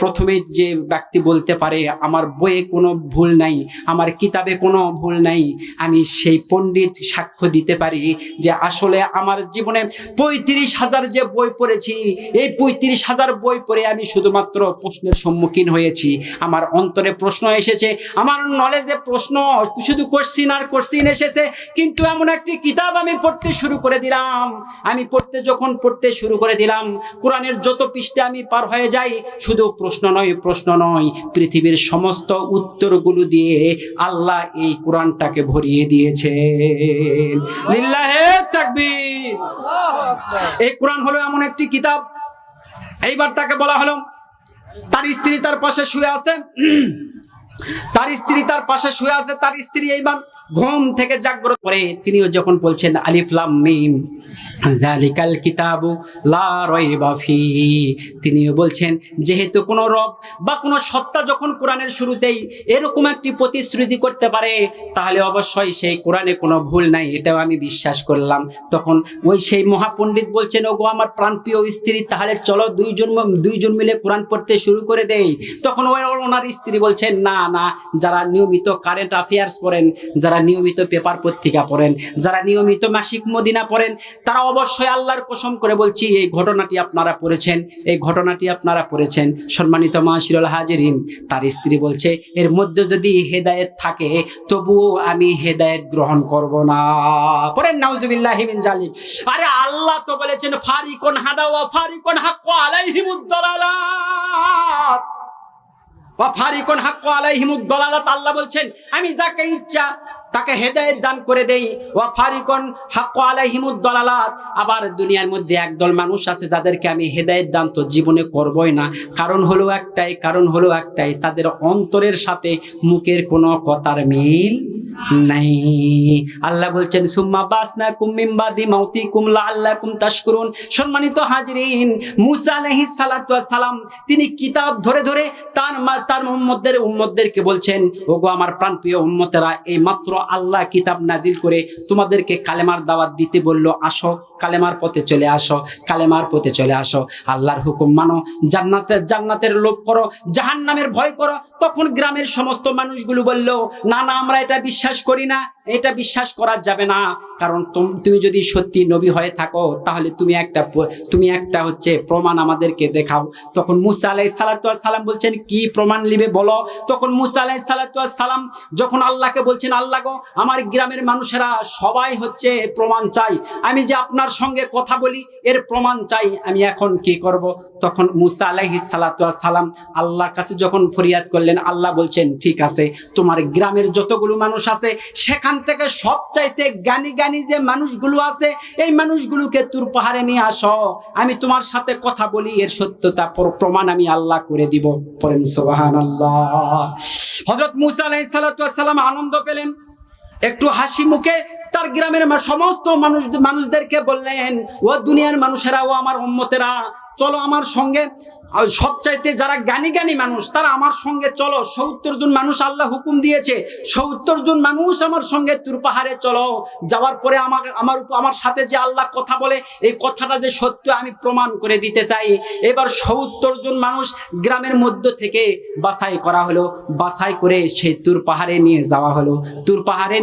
প্রথমে যে ব্যক্তি বলতে পারে আমার বইয়ে কোনো ভুল নাই, আমার কিতাবে কোনো ভুল নাই, আমি সেই পণ্ডিত সাক্ষ্য দিতে পারি যে আসলে আমার জীবনে 35,000 যে বই পড়েছি, এই 35,000 বই পড়ে আমি শুধুমাত্র প্রশ্নের সম্মুখীন হয়েছি। আমার অন্তরে প্রশ্ন এসেছে, আমার নলেজে প্রশ্ন শুধু কোশ্চিন এসেছে, কিন্তু এমন একটি কিতাব আমি পড়তে শুরু করে দিলাম। আমি পড়তে শুরু করে দিলাম, কোরআনের যত পৃষ্ঠা আমি পার হয়ে যাই, শুধু প্রশ্ন নয়, পৃথিবীর সমস্ত উত্তরগুলো দিয়ে আল্লাহ এই কোরআনটাকে ভরিয়ে দিয়েছে। লিল্লাহে তাকবীর। এই কোরআন হলো এমন একটি কিতাব, এইবার তাকে বলা হলো তার স্ত্রী তার পাশে শুয়ে আছে, তার স্ত্রী এইবার ঘুম থেকে জাগ্রত করে তিনিও যখন বলছেন আলিফ লাম মিম জালিকাল কিতাবু লা রাইবা ফীহি, তিনিও বলছেন যেহেতু কোনো রব বা কোনো সত্তা যখন কোরআনের শুরুতেই এরকম একটি প্রতিশ্রুতি করতে পারে তাহলে অবশ্যই সেই কোরআনে কোনো ভুল নাই, এটাও আমি বিশ্বাস করলাম। তখন সেই মহাপণ্ডিত বলছেন, ওগো আমার প্রাণপ্রিয় স্ত্রী, তাহলে চলো দুইজন মিলে কোরআন পড়তে শুরু করে দেই। তখন ওনার স্ত্রী বলছেন, না, যারা নিয়মিত কারেন্ট অ্যাফেয়ার্স পড়েন, যারা নিয়মিত পেপার পত্রিকা পড়েন, যারা নিয়মিত মাসিক মদিনা পড়েন, তারা অবশ্যই আল্লাহর কসম করে বলছি এই ঘটনাটি আপনারা পড়েছেন। সম্মানিত মাশিরুল হাজিরিন, তার স্ত্রী বলছে এর মধ্যে যদি হেদায়েত থাকে তবুও আমি হেদায়েত গ্রহণ করব না। পড়েন নাউজুবিল্লাহি মিন জালিক। আরে আল্লাহ তো বলেছেন ফারিকুন হাদা ওয়া ফারিকুন হাক্কু আলাইহিমুদ দালালাত, ফারিকুন হাক্কু আলাইহিমুদ দালালাত। আল্লাহ বলছেন আমি যাকে ইচ্ছা তাকে হেদায়েত দান করে দেই, ওয়া ফারিকুন হাক্কু আলাইহিমুদ দালালাত। আবার দুনিয়ার মধ্যে একদল মানুষ আছে যাদেরকে আমি হেদায়েত দান তো জীবনে করবই না। কারণ হলো একটাই, তাদের অন্তরের সাথে মুখের কোনো কথার মিল নাই। আল্লাহ বলছেন সুম্মা বাসনাকুম মিন বাদি মাউতিকুম লাআল্লাকুম তাশকুরুন। সম্মানিত হাজিরিন, মুসা আলাইহিস সালাতু ওয়াস সালাম তিনি কিতাব ধরে তার উম্মতদেরকে বলছেন, ওগো আমার প্রাণপ্রিয় উম্মতেরা, এই মাত্র আল্লাহ কিতাব নাজিল করে তোমাদেরকে কালেমার দাওয়াত দিতে বললো, আসো কালেমার পথে চলে আসো, আল্লাহর হুকুম মানো, জান্নাতের লোভ করো, জাহান্নামের ভয় করো। তখন গ্রামের সমস্ত মানুষগুলো বলল, না আমরা এটা বিশ্বাস করি না, এটা বিশ্বাস করা যাবে না, কারণ তুমি যদি সত্যি নবী হয়ে থাকো তাহলে তুমি একটা হচ্ছে প্রমাণ আমাদেরকে দেখাও। তখন মুসা আলাইহিস সালাতু ওয়াস সালাম বলছেন, কি প্রমাণ নিবে বলো? তখন মুসা আলাইহিস সালাতু ওয়াস সালাম যখন আল্লাহকে বলছেন, আল্লাহ গো, আমার গ্রামের মানুষেরা সবাই হচ্ছে প্রমাণ চাই, আমি যে আপনার সঙ্গে কথা বলি এর প্রমাণ চাই, আমি এখন কি করব? তখন মুসা আলাইহিস সালাতু ওয়াস সালাম আল্লাহর কাছে যখন ফরিয়াদ করলেন, আল্লাহ বলছেন ঠিক আছে, তোমার গ্রামের যতগুলো মানুষ আছে সেখান থেকে সবচাইতে জ্ঞানী যে মানুষগুলো আছে এই মানুষগুলোকে তুর পাহাড়ে নিয়ে আসো, আমি তোমার সাথে কথা বলি, এর সত্যতা প্রমাণ আমি আল্লাহ করে দিব। পড়েন সুবহানাল্লাহ। হযরত মুসা আলাইহিস সালাতু ওয়াস সালাম আনন্দ পেলেন, একটু হাসি মুখে তার গ্রামের সমস্ত মানুষদেরকে বললেন, ও দুনিয়ার মানুষেরা, ও আমার উম্মতেরা, চলো আমার সঙ্গে, সবচাইতে যারা জ্ঞানী মানুষ তারা আমার সঙ্গে চলো। 70 জন মানুষ আল্লাহ হুকুম দিয়েছে, 70 জন মানুষ আমার সঙ্গে তুর পাহাড়ে চলো। যাওয়ার পরে আমার সাথে যে আল্লাহ কথা বলে এই কথাটা যে সত্য আমি প্রমাণ করে দিতে চাই। এবার 70 জন মানুষ গ্রামের মধ্য থেকে বাছাই করা হলো, বাছাই করে সেই তুর পাহাড়ে নিয়ে যাওয়া হলো। তুর পাহাড়ে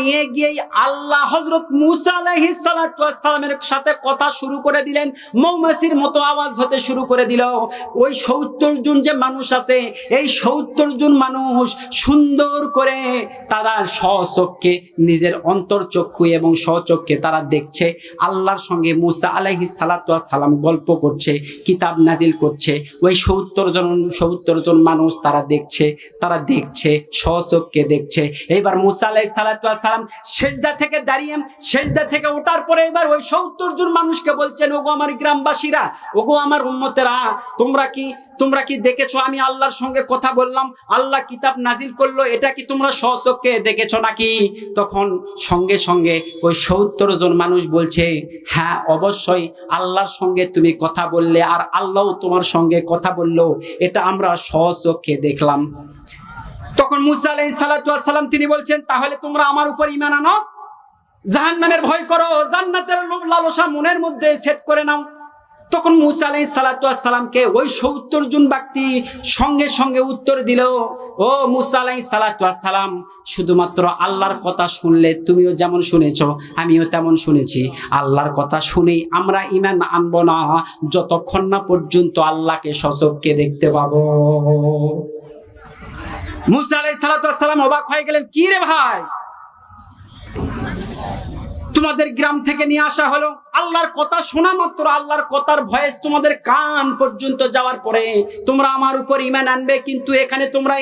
নিয়ে গিয়ে আল্লাহ হযরত মুসা আলাইহিস সালাতু ওয়াস সালামের সাথে কথা শুরু করে দিলেন। মৌমাছির মতো আওয়াজ আওয়াজ হতে শুরু করে দিল। ওই 70 জন যে মানুষ আছে, এই 70 জন মানুষ সুন্দর করে তারা স্বচক্ষে নিজের অন্তর্চক্ষু এবং স্বচক্ষে তারা দেখছে আল্লাহর সঙ্গে মুসা আলাইহিস সালাতু ওয়াস সালাম গল্প করছে, কিতাব নাজিল করছে। ওই 70 জন মানুষ তারা দেখছে স্বচক্ষে দেখছে। এবার মুসা আলাইহিস সালাতু ওয়াস সালাম সেজদা থেকে দাঁড়িয়ে, সেজদা থেকে ওঠার পরে এবার ওই 70 জন মানুষকে বলছেন, ওগো আমার গ্রামবাসীরা, ওগো আমার উম্মতেরা, তোমরা কি দেখেছো আমি আল্লাহর সঙ্গে কথা বললাম, আল্লাহ কিতাব নাজিল করলো, এটা কি তোমরা স্বচক্ষে দেখেছো নাকি? তখন সঙ্গে সঙ্গে ওই 70 জন মানুষ বলছে, হ্যাঁ অবশ্যই আল্লাহর সঙ্গে তুমি কথা বললে আর আল্লাহও তোমার সঙ্গে কথা বললো, এটা আমরা স্বচক্ষে দেখলাম। তখন মুসা আলাইহিস সালাতু ওয়াস সালাম তিনি বলছেন, তাহলে তোমরা আমার উপর ঈমান আনো, জাহান্নামের ভয় করো, জান্নাতের লোভ লালসা মনের মধ্যে সেট করে নাও। তখন মুসা আলাইহিস সালাতু ওয়াস সালামকে ওই 70 জন ব্যক্তি সঙ্গে সঙ্গে উত্তর দিল, ও মুসা আলাইহিস সালাতু ওয়াস সালাম, শুধুমাত্র আল্লাহর কথা শুনলে তুমিও যেমন শুনেছো আমিও তেমন শুনেছি, আল্লাহর কথা শুনেই আমরা ঈমান আনবো না যতক্ষণ না পর্যন্ত আল্লাহকে স্বচক্ষে দেখতে পাবো। মুসা আলাইহিস সালাতু ওয়াস সালাম অবাক হয়ে গেলেন, কি রে ভাই, তোমাদের গ্রাম থেকে নিয়ে আসা হলো, আল্লাহর কথা শোনা মাত্র, আল্লাহর কথার ভয়েস তোমাদের কান পর্যন্ত যাওয়ার পরে তোমরা আমার উপর ঈমান আনবে, কিন্তু এখানে তোমরা